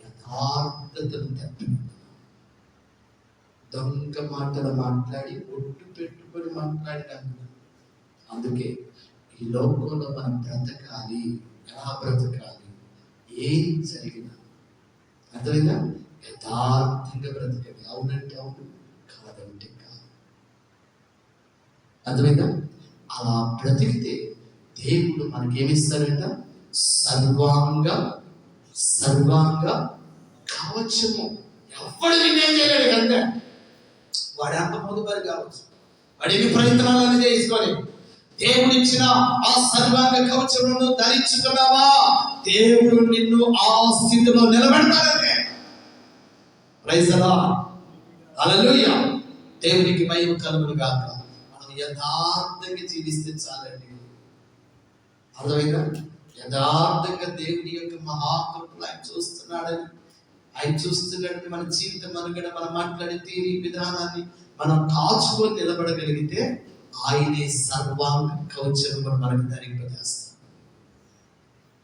యథార్థతను తప్పిన దొంగ మాటలు మాట్లాడి ఒట్టు పెట్టుకొని మాట్లాడినాను. అందుకే ఈ లోకంలో మనం బ్రతకాలి. ఎలా బ్రతకాలి? ఏం జరిగినా అర్థమైందా? యథార్థంగా బ్రతకాలి. అవునంటే అవును, కాదంటే కాదు. అర్థమైందా? అలా బ్రతికితే దేవుడు మనకేమిస్తాడంట? సర్వాంగ కవచము. ఎవడు నిన్నేం చేయలేడు అంతే. వాడి అంత పొదుపరి కావచ్చు, వాడి ఎన్ని ప్రయత్నాలను చేసుకొని దేవుడిచ్చిన ఆ సర్వాంగ కవచములను ధరించుకున్నావా, దేవుడు నిన్ను ఆ స్థితిలో నిలబెడతాడంటే. Praise the Lord. హల్లెలూయా. దేవునికి మహిమ కలుగును గాక. మనం యథార్థంగా జీవిస్తే చాలండి. అర్థమైందా? యథార్థంగా దేవుని యొక్క మహాకృపలు ఆయన చూస్తున్నాడని మన జీవితం మనుగడ, మనం మాట్లాడే తీరి విధానాన్ని మనం కాచుకొని నిలబడగలిగితే ఆయనే సర్వాంగ కవచం మనకు ధరింపజేస్తాడు.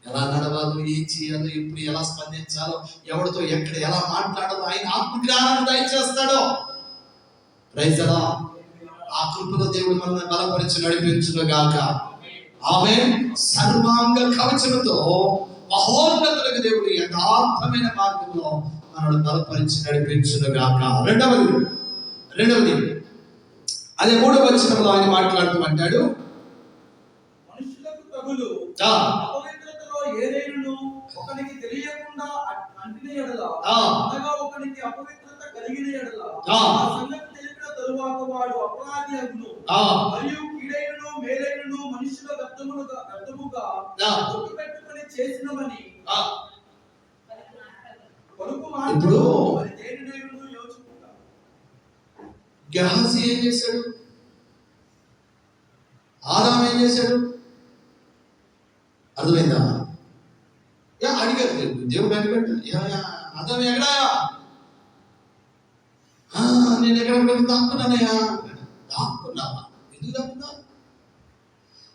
ఎలా నడవాలో, ఏం చేయాలో, ఎప్పుడు ఎలా స్పందించాలో, ఎవరితో ఎక్కడ ఎలా మాట్లాడాలో ఆయన ఆత్మజ్ఞానాన్ని దయచేస్తాడో. Praise the Lord. ఆ కృపలో దేవుడు మనల్ని బలపరిచి నడిపించును గాక. ఆమేన్. సర్వాంగ కవచముతో మహోన్నతులకు దేవుడు యథార్థమైన మార్గంలో మనల్ని బలపరిచి నడిపించును గాక. రెండవది అదే 3వ వచనంలో ఆయన మాట్లాడుతూ అంటాడు, మనుషులకు తగులు అపవిత్రతలో ఏదైనను ఒకనికి తెలియకుండా అంటిన యెడల, అనగా ఒకనికి అపవిత్రత కలిగిన యెడల, ఆ సంగతి తెలిపిన తరువాత వాడు అపరాధి అగును. మరియు కీడైనను మేలైనను మనుషుల వ్యర్థముగా గుర్తు పెట్టుకొని చేసినవని కొడుకు మాటలు మరి దేనినైనను యోచించుట. గెహాజీ ఏం చేశాడు? ఆదాము ఏం చేశాడు? అర్థమైందా? అడిగారు దేవుడు అడిగాడు, ఆదాము ఎక్కడా? నేను ఎక్కడ దాక్కున్నానయ్యా. దాక్కున్నావా? ఎందుకు దాక్కున్నావు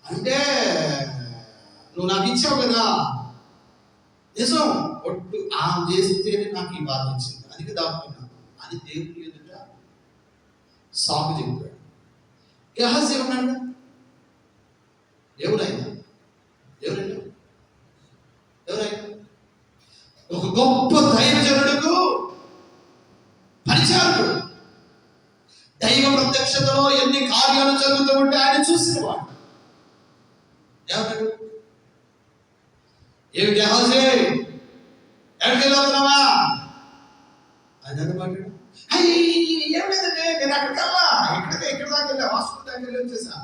అంటే నువ్వు నాకు ఇచ్చావు కదా, నిజం ఒట్టు ఆమె చేస్తేనే నాకు ఈ బాధ వచ్చింది, అందుకే దాక్కున్నా అని దేవుడు ఎదుట సాగు చెప్పాడు. గెహాజీ ఉన్నాడు, ఎవరైనా ఒక గొప్ప దైవజనుడుకు పరిచారకుడు, దైవ ప్రత్యక్షతలో ఎన్ని కార్యాలు జరుగుతూ ఉంటే ఆయన చూసిన వాడు. ఏమన్నాడు? ఏమి గెహాజీ, ఎక్కడికి వెళ్తున్నావా అని అనమాట. ఏం లేదండి, నేను అక్కడికి వెళ్ళా, ఇక్కడ దాకా వెళ్ళా, హాస్పిటల్ దాకా వెళ్ళి వచ్చేసా.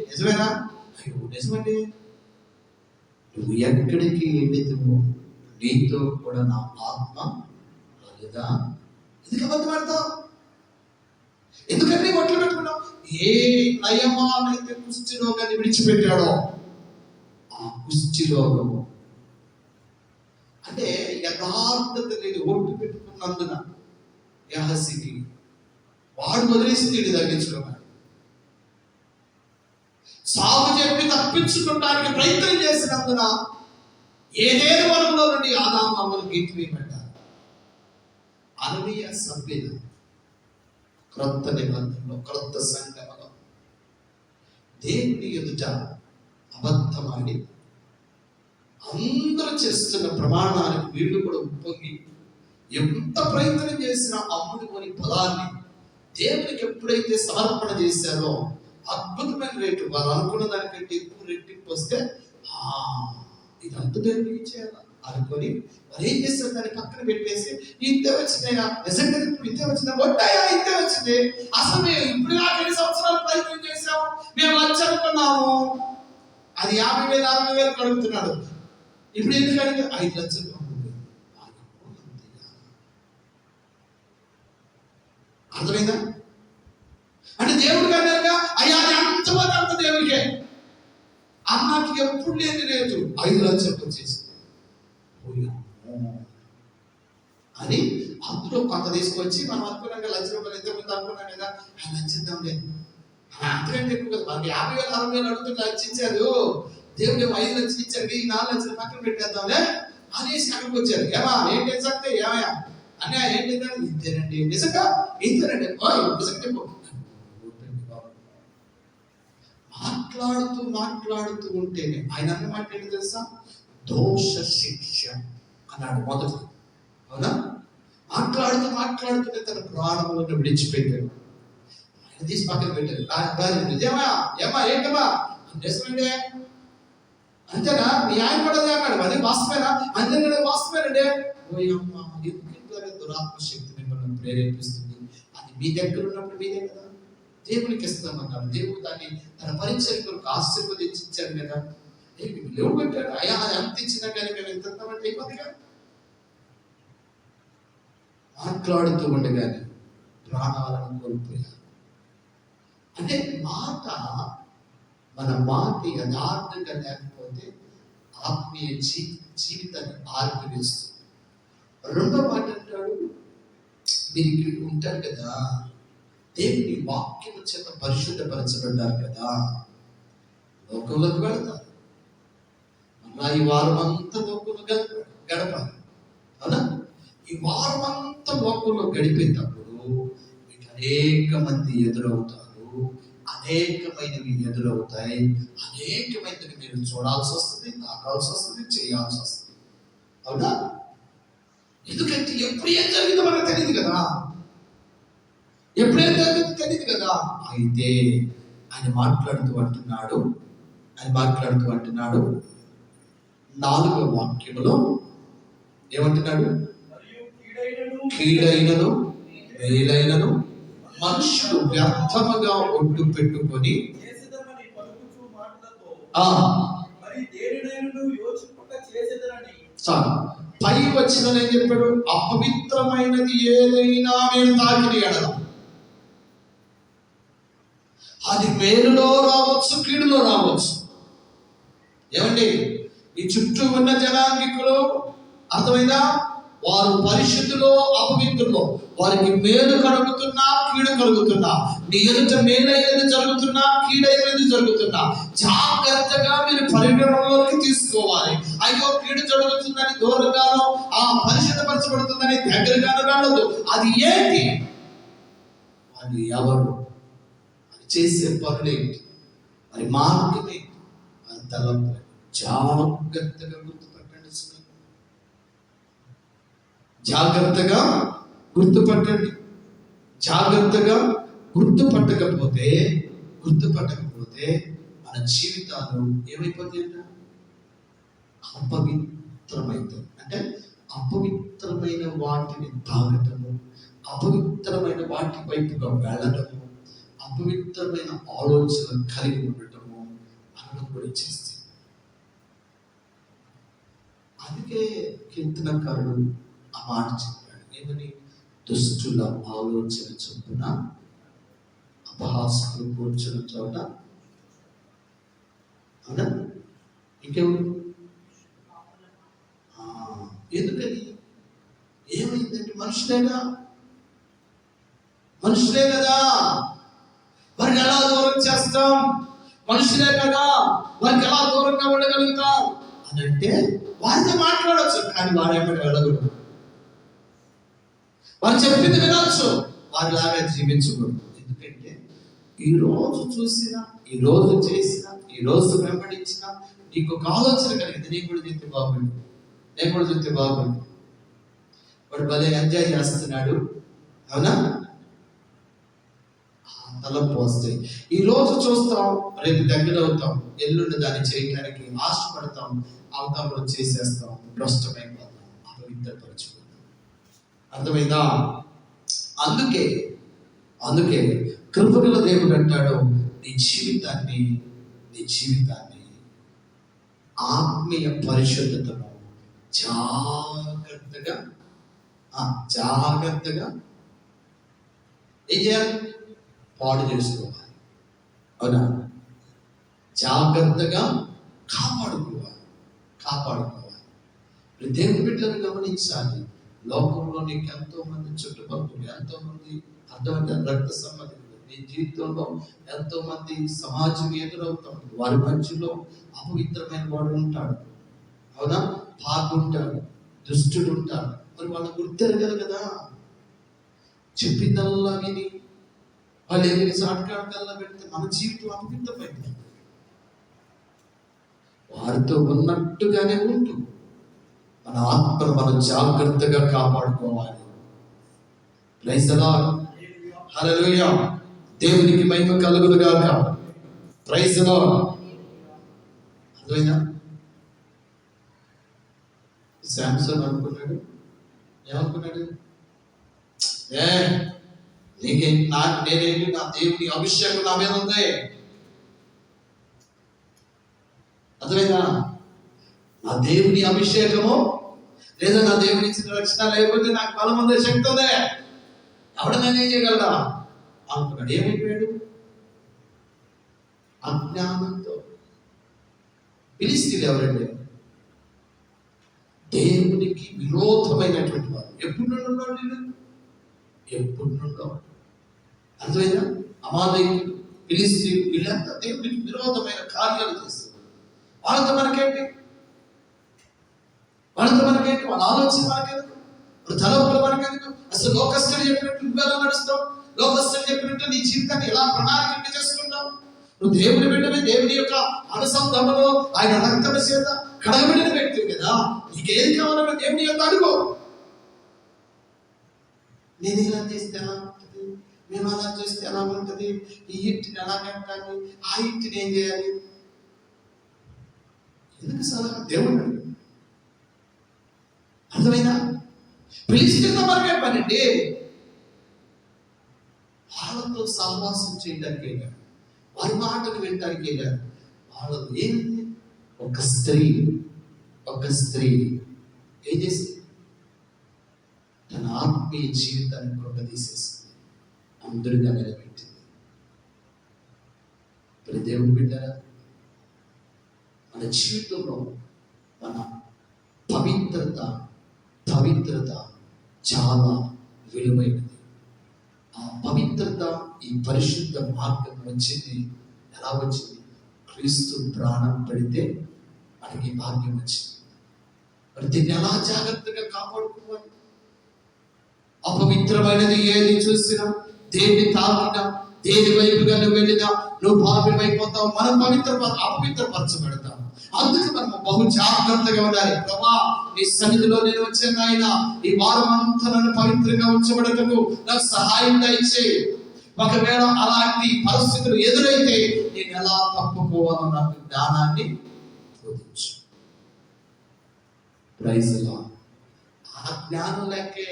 నిజమేనా? అయ్యో నిజమండి. నువ్వు ఎక్కడికి వెళ్ళితువు నీతో కూడా నా ఆత్మ రాలేదా? ఎందుకు అబద్ధం ఆడతావు? ఎందుకంటే ఒట్లు పెట్టుకున్నావు? ఏ నయమానైతే కుష్టి రోగాన్ని విడిచిపెట్టాడో ఆ కుష్టి రోగము అంటే యథార్థత లేని ఒట్టు పెట్టుకున్నందున గెహాజీకి వాడు వదిలేసి తగ్గించుకున్నాడు. సాగు చెప్పి తప్పించుకోవడానికి ప్రయత్నం చేసినందున ఏదేదో వరకులో నుండి ఆదాము అమ్మను గీటి వేయబడ్డారు. ఆత్మీయ సభ్యుల క్రొత్త నిబంధనలో, క్రొత్త సంఘంలో దేవుని ఎదుట అబద్ధమాడి అందరూ చేస్తున్న ప్రమాణానికి వీళ్ళు కూడా ఉప్పొంగి ఎంత ప్రయత్నం చేసినా అమ్ముడుకొని ఫలాన్ని దేవునికి ఎప్పుడైతే సమర్పణ చేశారో అద్భుతమైన రేటు, వారు అనుకున్న దానికంటే ఎక్కువ రెట్టింపు వస్తే ఇదంతా దేవునికి ఇచ్చేయాల అనుకొని మరి ఏం చేస్తారు, దాన్ని పక్కన పెట్టేసి ఇంతే వచ్చినాయా, నిజంగా ఇంతే వచ్చిందా, వడ్డాయా ఇంతే వచ్చింది, అసలు మేము ఇప్పుడు నాకు 2 సంవత్సరాలు ప్రయత్నం చేసాము, మేము వచ్చి అనుకున్నాము, అది 50,000 60,000 కడుగుతున్నాడు, ఇప్పుడు ఎందుకు అడిగి 5 లక్షలు. అర్థమైందా? అంటే దేవుడు కన్నారుగా, అయ్యా అంతమంది అంత దేవుడికే, అన్నకి ఎప్పుడు లేని రేటు 5 లక్షలకు వచ్చేసింది అని అందులో కొంత తీసుకొచ్చి మనం అనుకున్నాం కదా, ₹1,00,000 ఎంతమంది అనుకున్నాం కదా, లక్షిద్దాంలే, అంతకంటే ఎక్కువ కదా, మనకి 50,000 60,000 అడుగుతుంటే లక్షించారు, దేవుడు 5 లక్షలు ఇచ్చారు, ఈ 4 లక్షలు పక్కన పెట్టేద్దాంలే అనేసి అక్కడికి వచ్చారు. ఏమా ఏంటి సంగతే, ఏమయ్యా అన్నయ్య ఏంటి, ఇంతేనండి, నిజంగా ఇంతేనండి, నిజంగా మాట్లాడుతూ ఉంటేనే ఆయన అన్నమాట ఏంటి తెలుసా, దోష శిక్ష అన్నాడు మొదటి. అవునా? మాట్లాడుతూనే తన ప్రాణములను విడిచిపెట్టాడు. ఆయన తీసి పక్కన పెట్టారు. ఏమా ఏంటమ్మా, నిజమండి, అంతేనా, మీ ఆయన కూడా అన్నాడు, అదే వాస్తవేనా, అందరికీ వాస్తవేనండి. ఓయమ్మ, ఎందుకు దురాత్మ శక్తి మిమ్మల్ని ప్రేరేపిస్తుంది, అది మీ దగ్గర ఉన్నప్పుడు మీదే కదా దేవునికి ఇస్తామన్నాడు. దేవుడు దాన్ని తన పరిచర్యలకు ఆశీర్వదించి ఇచ్చాడు కదా, లేవు పెట్టాడు. అయ్యా ఎంత ఇచ్చినా కానీ మేము ఎంత ఇస్తామంటే అయిపోతుందిగా. మాట్లాడుతూ ఉండగానే ప్రాణాలను కోల్పోయారు. అంటే మన మాట యథార్థంగా లేకపోతే ఆత్మీయ జీవితాన్ని ఆర్పివేస్తుంది. రెండో మాట అంటాడు, మీరు ఇక్కడ ఉంటారు కదా, దేవుని వాక్యం చేత పరిశుద్ధపరచబడ్డారు కదా, లోకంలోకి వెళతారు, అలా ఈ వారం అంతా లోకంలో గడపాలి. అవునా? ఈ వారం అంతా లోకంలో గడిపేటప్పుడు మీకు అనేక మంది ఎదురవుతారు, అనేకమైనవి ఎదురవుతాయి, అనేకమైనవి మీరు చూడాల్సి వస్తుంది, తాకాల్సి వస్తుంది, చేయాల్సి వస్తుంది. అవునా? ఎందుకంటే ఎప్పుడు ఏం జరిగిందో మనకు తెలియదు కదా, ఎప్పుడైతే తెలియదు కదా. అయితే ఆయన మాట్లాడుతూ అంటున్నాడు 4వ వాక్యములో ఏమంటున్నాడు, కీడైనను మేలైనను మనుషులు వ్యర్థముగా ఒట్టు పెట్టుకొని పై వచ్చిన ఏం చెప్పాడు, అపవిత్రమైనది ఏదైనా మీరు తాకిడి ఎడల, అది మేలులో రావచ్చు, కీడులో రావచ్చు. ఏమండి, ఈ చుట్టూ ఉన్న జనాంగికులు, అర్థమైందా, వారు పరిశుద్ధులో అపవిత్రులో వారికి మేలు కలుగుతున్నా కీడు కలుగుతున్నా, నీ ఎదుట మేలైనది జరుగుతున్నా కీడైనది జరుగుతున్నా జాగ్రత్తగా మీరు పరిగణలోకి తీసుకోవాలి. అయ్యో కీడు జరుగుతుందని దూరంగానో, ఆ పరిశుద్ధపరచబడుతుందని దగ్గరగానో వెళ్ళదు. అది ఏంటి, అది ఎవరు, అది చేసే పనులేంటి, మరి మార్గమే, అది తలంపు. జాగ్రత్తగా గుర్తుపట్టండి, జాగ్రత్తగా గుర్తుపట్టండి. జాగ్రత్తగా గుర్తుపట్టకపోతే మన జీవితాలు ఏమైపోతాయంట, అపవిత్రమైతాయి. అంటే అపవిత్రమైన వాటిని తాగటము, అపవిత్రమైన వాటి వైపుగా వెళ్ళటము, అపవిత్రమైన ఆలోచనలు కలిగి ఉండటము మనం కూడా చేస్తాం. అందుకే కీర్తనకారుడు ఆ మాట చెప్పాడు, ఏమని, దుష్టుల ఆలోచన చొప్పున అపహాస్యులు కూర్చున్న చోట. అవునా, ఇంకెవరు, ఎందుకని, ఏమైందంటే మనుషులే కదా, వారిని ఎలా దూరం చేస్తాం, మనుషులే కదా, వారికి ఎలా దూరంగా ఉండగలుగుతాం అని అంటే వారితో మాట్లాడవచ్చు, కానీ వారేపటి వెళ్ళకూడదు. వారు చెప్పింది వినొచ్చు, వారిలాగా జీవించకూడదు. ఎందుకంటే ఈ రోజు చూసినా, ఈ రోజు చేసినా, ఈ రోజు వెంబడించినా నీకు ఒక ఆలోచన కలిగింది, నేను కూడా చెప్తే బాగుండు, వాడు భలే ఎంజాయ్ చేస్తున్నాడు, అవునా, తలంపు వస్తాయి. ఈ రోజు చూస్తాం, రేపు దగ్గర అవుతాం, ఎల్లుండి దాన్ని చేయడానికి ఆశపడతాం, అవతారంలో చేసేస్తాం, భ్రష్టమైపోతాం, అపవిత్రపరచుకుంటాం. అర్థమైందా? అందుకే కృపగల దేవుడు అంటాడు, నీ జీవితాన్ని ఆత్మీయ పరిశుద్ధతను జాగ్రత్తగా ఏం చేయాలి, పాడు చేసుకోవాలి. అవునా, జాగ్రత్తగా కాపాడుకోవాలి. దేవుని బిడ్డలను గమనించాలి. లోకంలో నీకు ఎంతో మంది చుట్టుపక్కల, ఎంతో మంది అర్థమైన రక్త సంబంధికులు, నీ జీవితంలో ఎంతో మంది సమాజం ఎదురవుతాం, వారి మధ్యలో అపవిత్రమైన వాడు ఉంటాడు, అవునా, పాపుంటాడు, దుష్టుడు ఉంటాడు. మరి వాళ్ళ గుర్తెరగదు కదా, చెప్పిందల్లా విని వాళ్ళు ఏదైనా సాటకాడకల్లా పెడితే మన జీవితం అపవిత్రమైంది. వారితో ఉన్నట్టుగానే ఉంటూ మన ఆత్మను మనం జాగ్రత్తగా కాపాడుకోవాలి. ప్రైజ్ ది లార్డ్, హల్లెలూయా, దేవునికి మహిమ కలుగును గాక. Praise the Lord. అర్థమైందా? శాంసన్ అనుకున్నాడు, ఏమనుకున్నాడు, నేనేంటి, నా దేవుని అభిషేకం నా మీద ఉంది. అర్థమైందా? నా దేవుని అభిషేకము లేదా నా దేవుని ఇచ్చిన రక్షణ లేకపోతే నాకు బలం ఉందే, శక్తి ఉందే, ఎవడన్నా ఏం చేయగలరా అనుకున్నాడు. ఏమైపోయాడు, అజ్ఞానంతో. ఫిలిష్తీయులు ఎవరండి, దేవునికి విరోధమైనటువంటి వారు. ఎప్పుడు నుండో అర్థమైందా? అమాలేకీయులు, ఫిలిష్తీయులు, వీళ్ళంతా దేవునికి విరోధమైన కార్యాలు చేస్తారు. వాళ్ళతో మనకేంటి, వాళ్ళ ఆలోచన మనకెందుకు, వాళ్ళ తలంపులు మనకెందుకు? అసలు లోకస్తులు చెప్పినట్టు నువ్వు ఎలా నడుస్తావు, లోకస్తులు చెప్పినట్టు నీ జీవితాన్ని ఎలా ప్రణాళిక చేసుకుంటావు? నువ్వు దేవుని బిడ్డమే, దేవుని యొక్క అనుసంధానంలో ఆయన రక్తమ చేత కడగబడిన వ్యక్తి కదా, నీకేది కావాలన్నా దేవుని యొక్క అడుగు. నేను ఇలా చేస్తే ఎలా ఉంటుంది, మేము అలా చేస్తే ఎలా ఉంటుంది, ఈ ఇంటిని ఎలా కట్టాలి, ఆ ఇంటిని ఏం చేయాలి, ఎందుకు సలహా దేవుడు? అర్థమైనా? ఫిలిష్తీయులతో మనకే పనండి, వాళ్ళతో సహవాసం చేయడానికి కాదు, వారి మాటలు వినడానికి కాదు. వాళ్ళతో ఏంటి, ఒక స్త్రీ ఏం చేసింది, తన ఆత్మీయ జీవితాన్ని కొట్టదీసేసింది, అందరిగా నిలబెట్టింది. ఇప్పుడు దేవుడు బిడ్డరా, మన జీవితంలో మన పవిత్రత పవిత్రత చాలా విలువైనది. ఆ పవిత్రత, ఈ పరిశుద్ధ మార్గం వచ్చింది. ఎలా వచ్చింది? క్రీస్తు ప్రాణం పెడితే మనకి భాగ్యం వచ్చింది. మరి దీన్ని ఎలా జాగ్రత్తగా కాపాడుకోవాలి? అపవిత్రమైనది ఏది చూసినా, దేన్ని తాకినా, దేని వైపుగా నువ్వు వెళ్ళినా నువ్వు భావ్యమైపోతావు. మనం అపవిత్రపరచబడతాం. అందుకు మనం బహు జాగ్రత్తగా ఉండాలి. ప్రభా, నీ సన్నిధిలో నేను వచ్చాను ఆయన, ఈ వారం అంతా నన్ను పవిత్రంగా ఉంచబడటకు నాకు సహాయం దయచేయి. ఒకవేళ అలాంటి పరిస్థితులు ఎదురైతే నేను ఎలా తప్పుకోవాలో నాకు జ్ఞానాన్ని బోధించు. Praise Lord. ఆ జ్ఞానం లేకే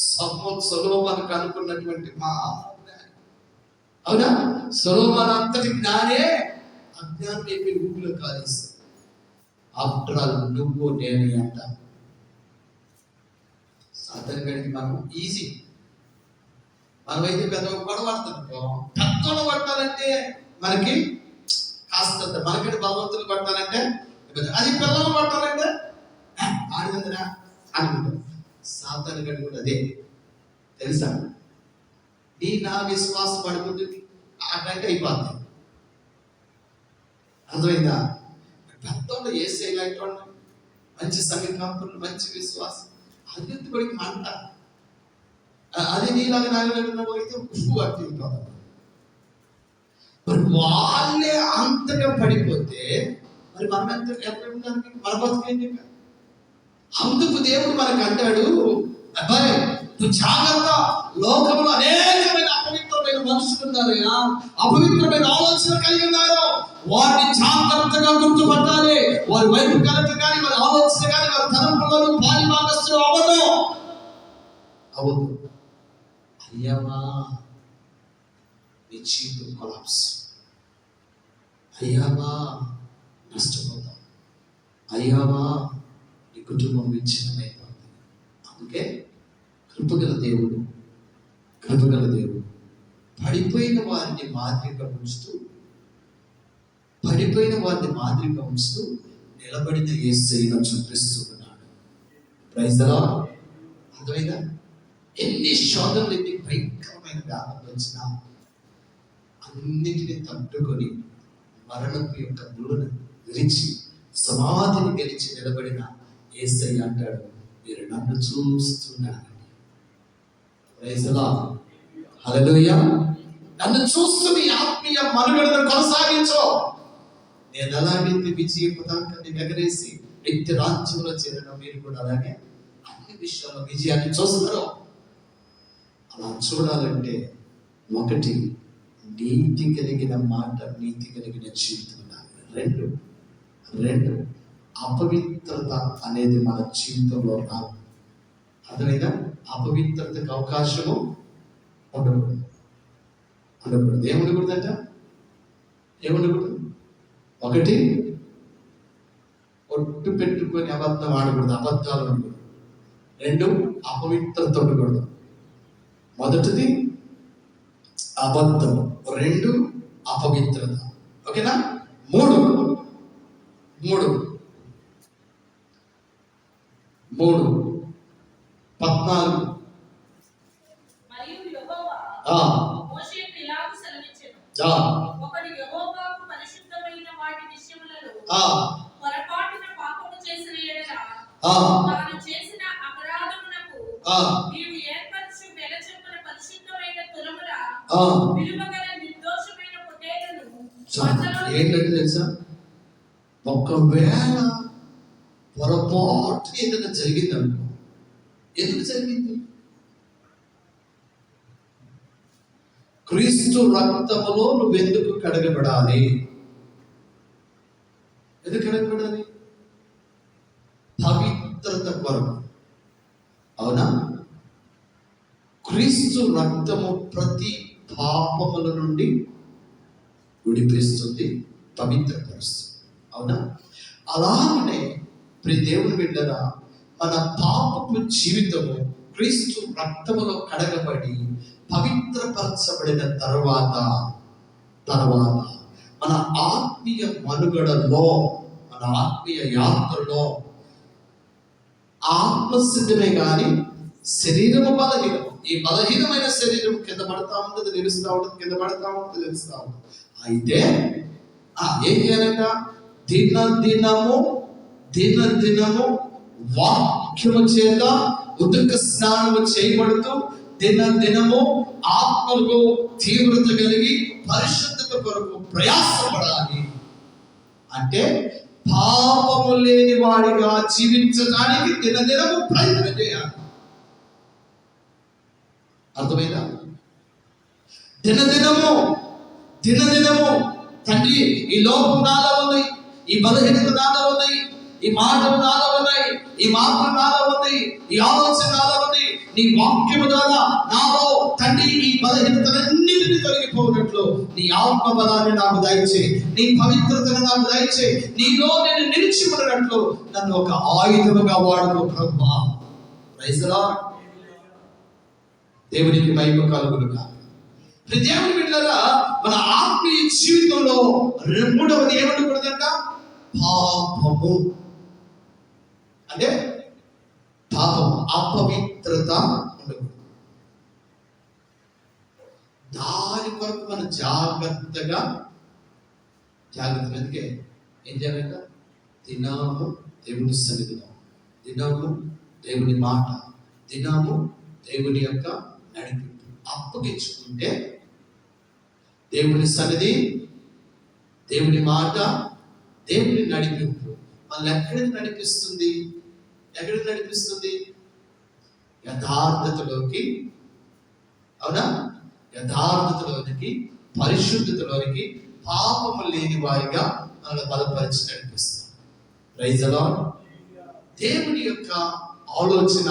సొలొమోను అనుకున్నటువంటి అవునా, సొలొమోను అంతటి జ్ఞానే అజ్ఞానం అయిపోయి ఊపిలో కాలేస్తాడు. ఆఫ్టర్ ఆల్ నువ్వు నేను అంట సాధారణంగా మనం ఈజీ. మనమైతే పెద్ద గొడవ పడుతున్నాం. పెద్ద పట్టాలంటే మనకి కాస్త, మనకంటే భగవంతులు పట్టాలంటే అది, పిల్లలు పట్టాలంటే ఆడిందిరా అనుకుంటాం. సాధారణంగా కూడా అదే తెలుసా? నీ నా విశ్వాసం పడుకుంటుంది అట్లాంటి అయిపోతుంది. అర్థమైందా? పెద్దోళ్ళు వేసే ఇలాంటి వాళ్ళు మంచి సంగీతంతులు, మంచి విశ్వాసం, అది పడికి మంట. అది నీలాగా నాగలేకపోతే ఉప్పు అట్టిపోతాం. మరి వాళ్ళే అంతగా పడిపోతే మరి మనం ఎంత ఎక్కడ ఉండాలి? మన బతుకేంటి? అందుకు దేవుడు మనకు అంటాడు, అబ్బాయి నువ్వు జాగ్రత్త, లోకంలో అనేకమైన అపవిత్రమైన మనుషులు ఉన్నారు, అపవిత్రమైన ఆలోచన కలిగి ఉన్నారు. వారిని జాగ్రత్తగా గుర్తుపట్టాలి. వారి వైపు కలత కానీ, వారి ఆలోచన కానీ, వారి తలంపులను పాలి భాగస్తులు అవ్వదు. అయ్యావా నీ జీవితం కొలాప్స్, అయ్యావా నష్టపోతాం, అయ్యావా నీ కుటుంబం విచ్ఛిన్నమైపోతుంది. అందుకే కృపగల దేవుడు పడిపోయిన వారిని మాదిరిగా ఉంచుతూ నిలబడిన యేసయ్యను చూపిస్తూ ఉన్నాడు. Praise the Lord. అర్థమైందా? ఎన్ని శోధనలు, ఎన్ని భయంకరమైన వ్యాధులు వచ్చినా అన్నిటిని తట్టుకొని మరణపు యొక్క ముళ్ళను విరిచి సమాధిని గెలిచి నిలబడిన యేసయ్య అంటాడు, మీరు నన్ను చూస్తున్నారండి. Praise the Lord. హల్లెలూయా. నన్ను చూస్తూ మీ ఆత్మీయ మనుగడను కొనసాగించు. నేను అలాగైతే విజయ పతాకాన్ని ఎగరేసి వ్యక్తి రాజ్యంలో చేరడం, మీరు కూడా అలాగే అన్ని విషయాల్లో విజయాన్ని చూస్తారు. అలా చూడాలంటే ఒకటి, నీతి కలిగిన మాట, నీతి కలిగిన జీవితం ఉండాలి. రెండు అపవిత్రత అనేది మన జీవితంలో రాదు. అర్థమైనా? అపవిత్రతకు అవకాశము ఉండకూడదు. ఏముండకూడదంట? ఏముండకూడదు? ఒకటి, ఒట్టు పెట్టుకొని అబద్ధం ఆడకూడదు, అబద్ధాలు ఉండకూడదు. రెండు, అపవిత్రత ఉండకూడదు. మొదటిది అబద్ధం, రెండు అపవిత్రత. ఓకేనా? మూడు 14. మరియు యెహోవా మోషేకు ఇలాగు సెలవిచ్చెను, ఒకడు యెహోవాకు పరిశుద్ధమైన వాటి విషయములలో పొరపాటున పాపము చేసిన యెడల తాను చేసిన అపరాధమునకు నీవు ఏర్పరచు వెల చొప్పున పరిశుద్ధమైన తులముల విలువగల నిర్దోషమైన పొట్టేలును ఏంటంటే తెలుసా? ఒకవేళ పొరపాటు ఏదైనా జరిగిందనుకో, ఎందుకు జరిగింది? క్రీస్తు రక్తములో నువ్వెందుకు కడగబడాలి? ఎందుకు కడగబడాలి? పవిత్రత కొరకు. అవునా? క్రీస్తు రక్తము ప్రతి పాపముల నుండి విడిపిస్తుంది, పవిత్రపరుస్తుంది. అవునా? అలాగనే ప్రియ దేవుని బిడ్డరా, మన పాపపు జీవితము క్రీస్తు రక్తములో కడగబడి పవిత్రపరచబడిన తర్వాత మన ఆత్మీయ మనుగడలో, మన ఆత్మీయ యాత్రలో ఆత్మసిద్ధమే కానీ శరీరము బలహీనం. ఈ బలహీనమైన శరీరం కింద పడతా ఉంటుంది, నిలుస్తూ ఉంటుంది, కింద పడతా ఉంటుంది, నిలుస్తూ ఉంటుంది. అయితే ఏం చేయాలంట? దినదినము వాక్యము చేత ఉదక స్నానము చేయబడుతూ దినదినము ఆత్మలో తీవ్రత కలిగి పరిశుద్ధత కొరకు ప్రయాసపడాలి. అంటే పాపము లేని వాడిగా జీవించడానికి దినదినము ప్రయత్నం చేయాలి. అర్థమైందా? దినదినము తండ్రి, ఈ లోపం నాలో ఉంది, ఈ బలహీనత నాలో ఉంది, ఈ మాటలు నాలో ఉన్నాయి, ఈ మార్పులు నాలో ఉంది, ఈ ఆలోచన నాలో ఉంది. నీ వాక్యము ద్వారా నాలో తండ్రి ఈ బలహీనతలన్నిటిని తొలగిపోయినట్లు నీ ఆత్మ బలాన్ని నాకు దయచే, నీ పవిత్రతను నాకు దయచే, నీలో నేను నిలిచి ఉన్నట్లు నన్ను ఒక ఆయుధముగా వాడుకో ప్రభువా. Praise the Lord. దేవునికి మహిమ కలుగునుగా. దేవుని బిడ్డలారా, మన ఆత్మీయ జీవితంలో మూడవది ఏమనకూడదంట? పాపము. అంటే పాపము, అపవిత్రత ఉండకూడదు. దాని కొరకు మనం జాగ్రత్తగా అందుకే ఏం చేయాలంట? దినము దేవుని సన్నిధిలో, దినము దేవుని మాట, దినము దేవుని యొక్క నడిపింపు అప్పగించుకుంటే దేవుని సన్నిధి, దేవుని మాట, దేవుని నడిపింపు మనల్ని ఎక్కడికి నడిపిస్తుంది? యథార్థతలోకి. అవునా? యథార్థతలోనికి, పరిశుద్ధతలోనికి, పాపము లేని వారిగా మనల్ని బలపరిచి నడిపిస్తుంది. Praise the Lord. దేవుని యొక్క ఆలోచన,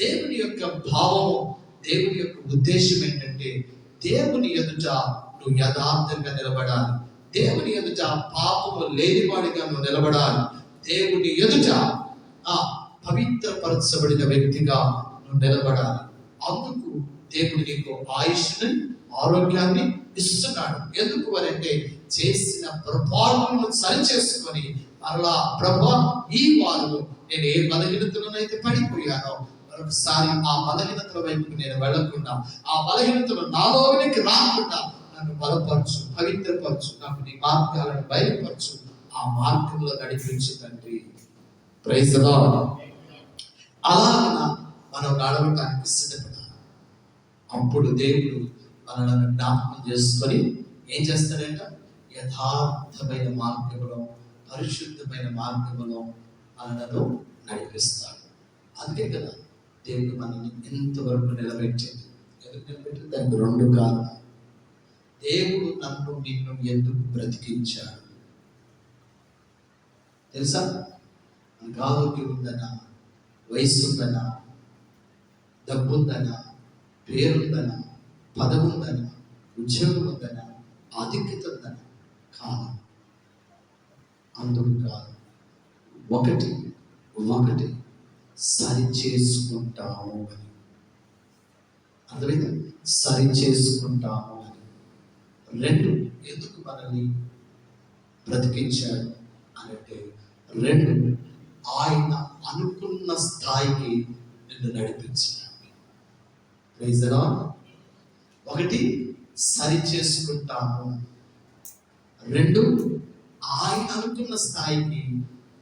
దేవుని యొక్క భావము, దేవుని యొక్క ఉద్దేశం ఏంటంటే దేవుని ఎదుట నువ్వు యథార్థంగా నిలబడాలి. దేవుని ఎదుట పాపము లేనివాడిగా నువ్వు నిలబడాలి. దేవుని ఎదుట పవిత్రపరచబడిన వ్యక్తిగా నువ్వు నిలబడాలి. అందుకు దేవుడు నీకు ఆయుష్ని, ఆరోగ్యాన్ని ఇస్తున్నాడు. ఎందుకు అంటే చేసిన పొరపాటులను సరిచేసుకొని మరలా ప్రభా, ఈ వారంలో నేను ఏ బలహీనతలోనైతే పడిపోయానో ఒకసారి ఆ బలహీనతల వైపు నేను వెళ్ళకుండా, ఆ బలహీనతలు నాలోనికి రాకుండా నన్ను బలపరచు, పవిత్రపరచు, నాకు నీ మార్గాలను బయలుపరచు, ఆ మార్గంలో నడిపించు తండ్రి. Praise the Lord. అలాగ మనం నడవటానికి సిద్ధపడాలి. అప్పుడు దేవుడు మనల్ని జ్ఞాపకం చేసుకొని ఏం చేస్తాడంట? యథార్థమైన మార్గంలో, పరిశుద్ధమైన మార్గంలో మనలను నడిపిస్తాడు. అంతే కదా దేవుడు మనల్ని ఎంతవరకు నిలబెట్టింది. ఎందుకు నిలబెట్టింది? దానికి రెండు కారణాలు. దేవుడు నన్ను నిన్ను ఎందుకు బ్రతికించాడు తెలుసా? మనకు ఆరోగ్యం ఉందనా, వయసు ఉందనా, డబ్బు ఉందనా, పేరుందనా, పదవి ఉందనా, ఉద్యోగం ఉందనా, ఆధిక్యత ఉందనా? కాదు. అందుకు కాదు. ఒకటి సరి చేసుకుంటాము అని. అర్థమైందా? సరి చేసుకుంటాము అని. రెండు, ఎందుకు మనల్ని బ్రతికించాడు అంటే, రెండు, ఆయన అనుకున్న స్థాయికి నిన్ను నడిపించాడు. Praise the Lord. ఒకటి సరి చేసుకుంటాము, రెండు ఆయన అనుకున్న స్థాయికి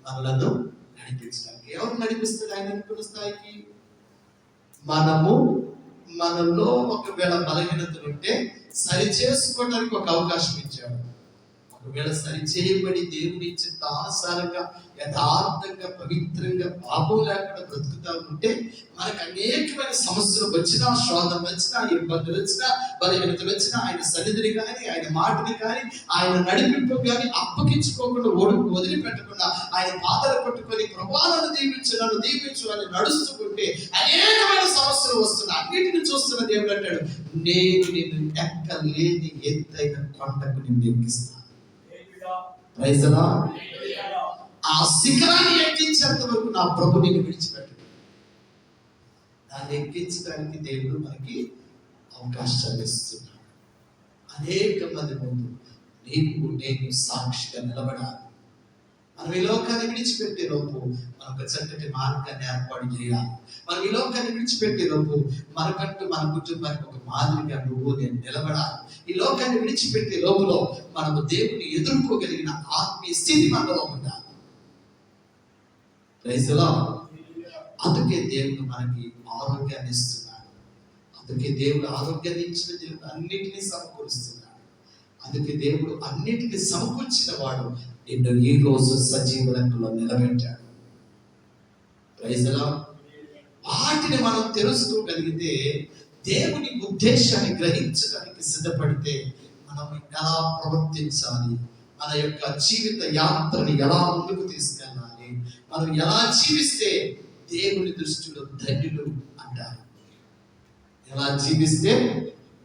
మనలను నడిపించడానికి. ఎవరు నడిపిస్తాడు ఆయన అనుకున్న స్థాయికి? మనలో ఒకవేళ బలహీనతలు ఉంటే సరి చేసుకోవడానికి ఒక అవకాశం ఇచ్చాడు. ఒకవేళ సరి చేయబడి దేవుని చిత్తానుసారంగా యథార్థంగా పవిత్రంగా పాపం లేకుండా బ్రతుకుతా ఉంటే మనకు అనేకమైన సమస్యలు వచ్చినా, శోధన వచ్చినా, ఇబ్బందులు వచ్చినా, బలహీనతలు వచ్చినా ఆయన సన్నిధిని కానీ, ఆయన మాటని కానీ, ఆయన నడిపింపు కానీ అప్పగించుకోకుండా, వదిలిపెట్టకుండా ఆయన పాదాలు పట్టుకొని ప్రభావాలను దీవించు అని నడుస్తుంటే అనేకమైన సమస్యలు వస్తున్నాయి. అన్నిటిని చూస్తున్న దేవుడు అంటాడు, నేను నిన్ను ఎక్కలేని ఎత్తైన కొండకు నిన్ను ఎక్కిస్తాను. Praise the Lord. ఆ శిఖరాన్ని ఎక్కించేంత వరకు నా ప్రభు నిన్ను విడిచిపెట్టడు. దాన్ని ఎక్కించడానికి దేవుడు మనకి అవకాశాలు ఇస్తున్నాడు. అనేక మంది ముందు నేను సాక్షిగా నిలబడాలి. మనం ఈ లోకాన్ని విడిచిపెట్టే లోపు మనం ఒక చక్కటి మార్గాన్ని ఏర్పాటు చేయాలి. మనం ఈ లోకాన్ని విడిచిపెట్టే లోపు మనకంటూ మన కుటుంబానికి ఒక మాదిరిగా నువ్వు నేను నిలబడాలి. ఈ లోకాన్ని విడిచిపెట్టే లోపులో మనము దేవుని ఎదుర్కోగలిగిన ఆత్మీయ స్థితి మనలో ఉండాలి. Praise the Lord. అందుకే దేవుడు మనకి ఆరోగ్యాన్ని ఇస్తున్నాడు. అందుకే దేవుడు ఆరోగ్యాన్ని ఇచ్చిన దేవుడు అన్నిటినీ సమకూరుస్తున్నాడు. అందుకే దేవుడు అన్నిటికీ సమకూర్చిన వాడు నిన్ను ఈ రోజు సజీవ లెక్కలో నిలబెట్టాడు. Praise the Lord. వాటిని మనం తెలుసుకోగలిగితే, దేవుని ఉద్దేశాన్ని గ్రహించడానికి సిద్ధపడితే, మనం ఎలా ప్రవర్తించాలి, మన యొక్క జీవిత యాత్రని ఎలా ముందుకు తీసుకెళ్ళాలి, మనం ఎలా జీవిస్తే దేవుని దృష్టిలో ధన్యులు అంటారు. ఎలా జీవిస్తే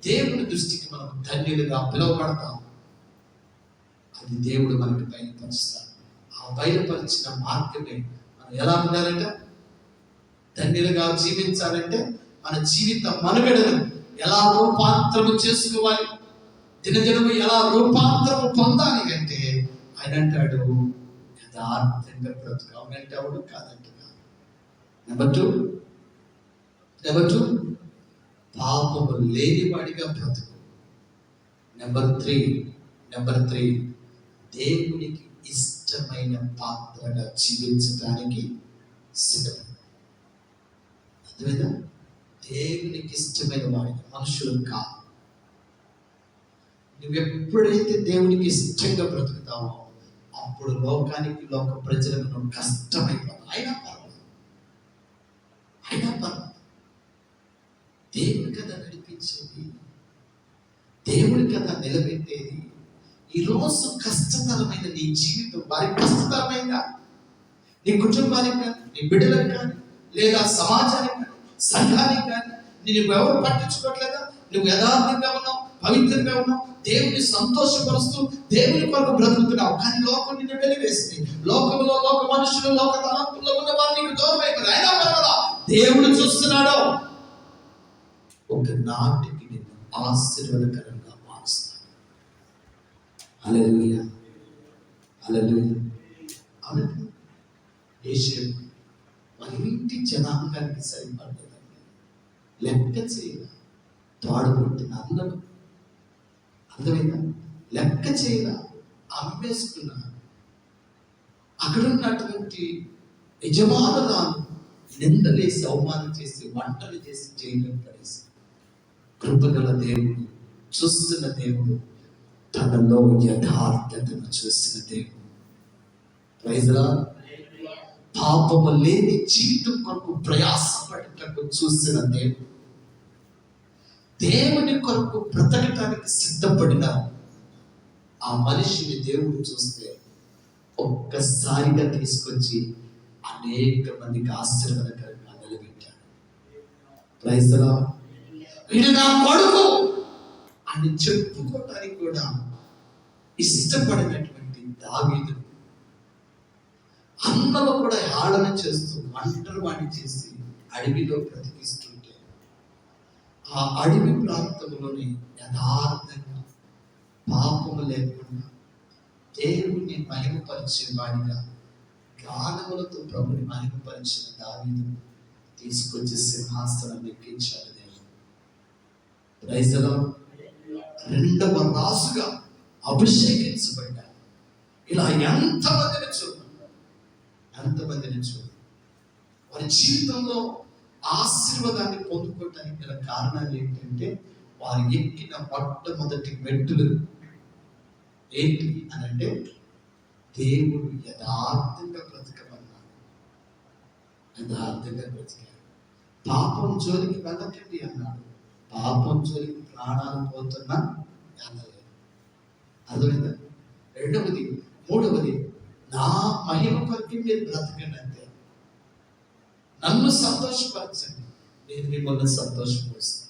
దేవుని దృష్టికి మనం ధన్యులుగా పిలువబడతాం, అది దేవుడు మనకి బయలుపరుస్తాడు. ఆ బయలుపరిచిన మార్గమే మనం ఎలా ఉండాలంటే, ధన్యులుగా జీవించాలంటే మన జీవిత మనుగడను ఎలా రూపాంతరము చేసుకోవాలి, దినదినము ఎలా రూపాంతరము పొందాలి అంటే ఆయన అంటాడు యథార్థంగా బ్రతుకు. అవునంటే అవును, కాదంటే కాదు. నెంబర్ టూ పాపము లేనివాడిగా బ్రతుకు. నెంబర్ త్రీ దేవునికి ఇష్టమైన పాత్రగా జీవించడానికి సిద్ధపడు. అర్థమైందా? దేవునికి ఇష్టమైన వాడిగా, మనుషులు కాదు. నువ్వెప్పుడైతే దేవునికి ఇష్టంగా బ్రతుకుతావో అప్పుడు లోకానికి, లోక ప్రజలకు నువ్వు కష్టమైపోతావు. అయినా పర్వాలేదు. దేవుడి కదా నడిపించేది, దేవుడి కదా నిలబెట్టేది. ఈరోజు కష్టతరమైన నీ జీవితం వారి కష్టతరమైన నీ కుటుంబానికి కానీ, నీ బిడ్డలకు కానీ, లేదా సమాజానికి కానీ, సంఘానికి కానీ నువ్వు ఎవరు పట్టించుకోవట్లేదా? నువ్వు యథార్థంగా ఉన్నావు, పవిత్రంగా ఉన్నావు, దేవుని సంతోషపరుస్తూ దేవుని కొరకు బ్రతుకుతున్నావు. కానీ లోకం నిన్ను వెలివేసింది. లోకంలో లోక మనుషులు, లోక తలంపుల్లో ఉన్న వారు నీకు దూరం అయిపోయారు. అయినా పర్వాలా, దేవుడు చూస్తున్నాడు. ఒక నాటికి నిన్ను ఆశీర్వాదకరంగా మారుస్తాడు. హల్లెలూయా, హల్లెలూయా. అవును, యేషేపు మన ఇంటి జనాంగానికి సరిపడ్డదండి. లెక్క చేయాల తోడబుట్టిన అందరూ, అర్థమైందా? లెక్క చేయాల అమ్మేసుకున్నా. అక్కడ ఉన్నటువంటి యజమానురాలు నిందలేసి, అవమానం చేసి, వంటలు చేసి, జైలు పడేసి, కృపగల దేవుడు, చూస్తున్న దేవుడు, తనలో యథార్థతను చూసిన దేవుడు. Praise the Lord. పాపము లేని జీవితం కొరకు ప్రయాసపడేటట్టు చూసిన దేవుడు, దేవుని కొరకు బ్రతకటానికి సిద్ధపడిన ఆ మనిషిని దేవుడు చూస్తే ఒక్కసారిగా తీసుకొచ్చి అనేక మందికి ఆశీర్వాదకరంగా నిలబెట్టాడు. Praise the Lord. వీడు నా కొడుకు అని చెప్పుకోవడానికి కూడా ఇష్టపడినటువంటి దావీదు అన్నలో కూడా ఆడన చేస్తూ ఒంటరి వాణి చేసి అడవిలో బ్రతికిస్తుంటే, ఆ అడవి ప్రాంతంలోని యథార్థంగా పాపము లేకుండా దేవుని మహిమపరిచే వాడిగా గానములతో ప్రభుని మహిమపరిచిన దావీదు తీసుకొచ్చి సింహాసనం ఎక్కించాడు దేవుడు. Praise the Lord. రెండవ రాజుగా అభిషేకించబడ్డాడు. ఇలా ఎంతమందిని చూడు, వారి జీవితంలో ఆశీర్వాదాన్ని పొందుకోవటానికి గల కారణాలు ఏంటంటే, వారు ఎక్కిన మొట్టమొదటి మెట్టులు ఏంటి అని అంటే, దేవుడు యథార్థంగా బ్రతకమన్నాడు. యథార్థంగా బ్రతికాడు. పాపం జోలికి వెళ్ళకండి అన్నాడు. పాపం జోలికి ప్రాణాలు పోతున్నా వెళ్ళలేదు. అర్థమైందా? మూడవది నా మహిమ కొరకు మీరు బ్రతకండి అంతే. నన్ను సంతోషపరచండి, నేను మిమ్మల్ని సంతోషపరుస్తాను.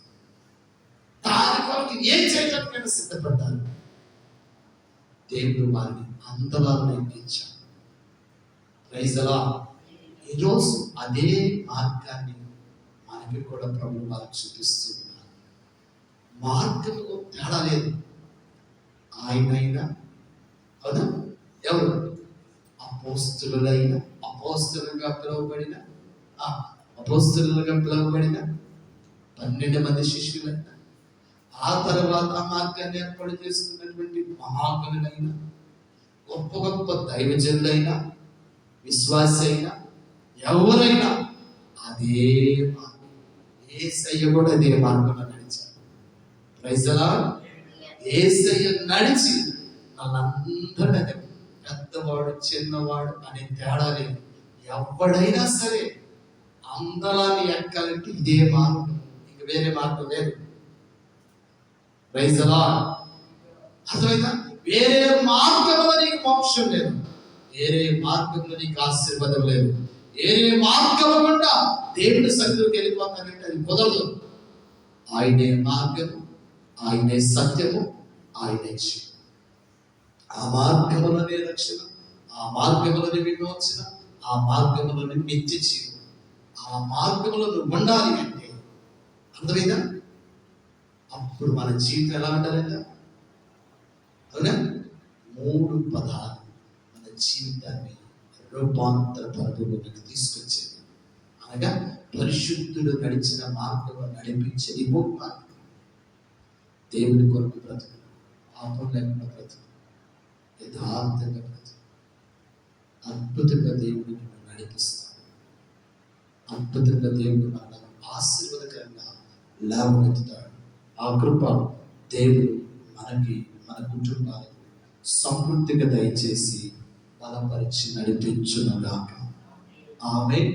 దాని కొరకు ఏం చేయడానికి నేను సిద్ధపడ్డాను. దేవుడు వారిని అందలా నడిపించాడు. Praise the Lord. ఈరోజు అదే మార్గాన్ని మనకి కూడా ప్రభు వారు చూపిస్తున్నారు. మార్గంలో తేడా లేదు. ఆయన అవునా? ఎవరు? అపోస్తలుగా పిలువబడిన 12 మంది శిష్యులైన, ఆ తర్వాత మార్గాన్ని ఏర్పాటు చేసుకున్నటువంటి మహాగుణులైన, గొప్ప గొప్ప దైవజనులైన, విశ్వాసి అయినా ఎవరైనా అదే మార్గం, యేసయ్య కూడా అదే మార్గంలో నడిచారు. Praise the lord. యేసయ్య నడిచి వాళ్ళందరూ అదే, పెద్దవాడు చిన్నవాడు అనే తేడా లేదు. ఎవడైనా సరే అందరాన్ని ఎక్కాలంటే ఇదే మార్గం, ఇంక వేరే మార్గం లేదు. Praise the Lord. అర్థమైందా? వేరే మార్గంలో నీకు మోక్షం లేదు, వేరే మార్గంలో నీకు ఆశీర్వాదం లేదు, వేరే మార్గం గుండా దేవుడి సన్నిధిలోకి వెళ్ళిపోతానంటే అది కుదరదు. ఆయనే మార్గము, ఆయనే సత్యము, ఆయనే జీవం. ఆ మార్గంలోనే రక్షణ, ఆ మార్గంలోనే విమోచన, ఆ మార్గంలోనే నిత్య జీవం. ఆ మార్గంలో నువ్వు ఉండాలి అంటే అర్థమైందా? అప్పుడు మన జీవితం ఎలా ఉండాలంట? అవునా? 3 పదాలు మన జీవితాన్ని రూపాంతర పరపులోకి తీసుకొచ్చేది. అనగా పరిశుద్ధుడు నడిచిన మార్గంలో నడిపించేది మార్గం. దేవుడి కొరకు బ్రతుకు, పాపం లేకుండా బ్రతుకు, యథార్థంగా బ్రతుకు. అద్భుతంగా దేవుడు నిన్ను నడిపిస్తాడు. అద్భుతంగా దేవుడు మనల్ని ఆశీర్వాదకరంగా లేవనెత్తుతాడు. ఆ కృప దేవుడు మనకి, మన కుటుంబాలకు సమృద్ధిగా దయచేసి బలపరిచి నడిపించునుగాక. ఆమేన్.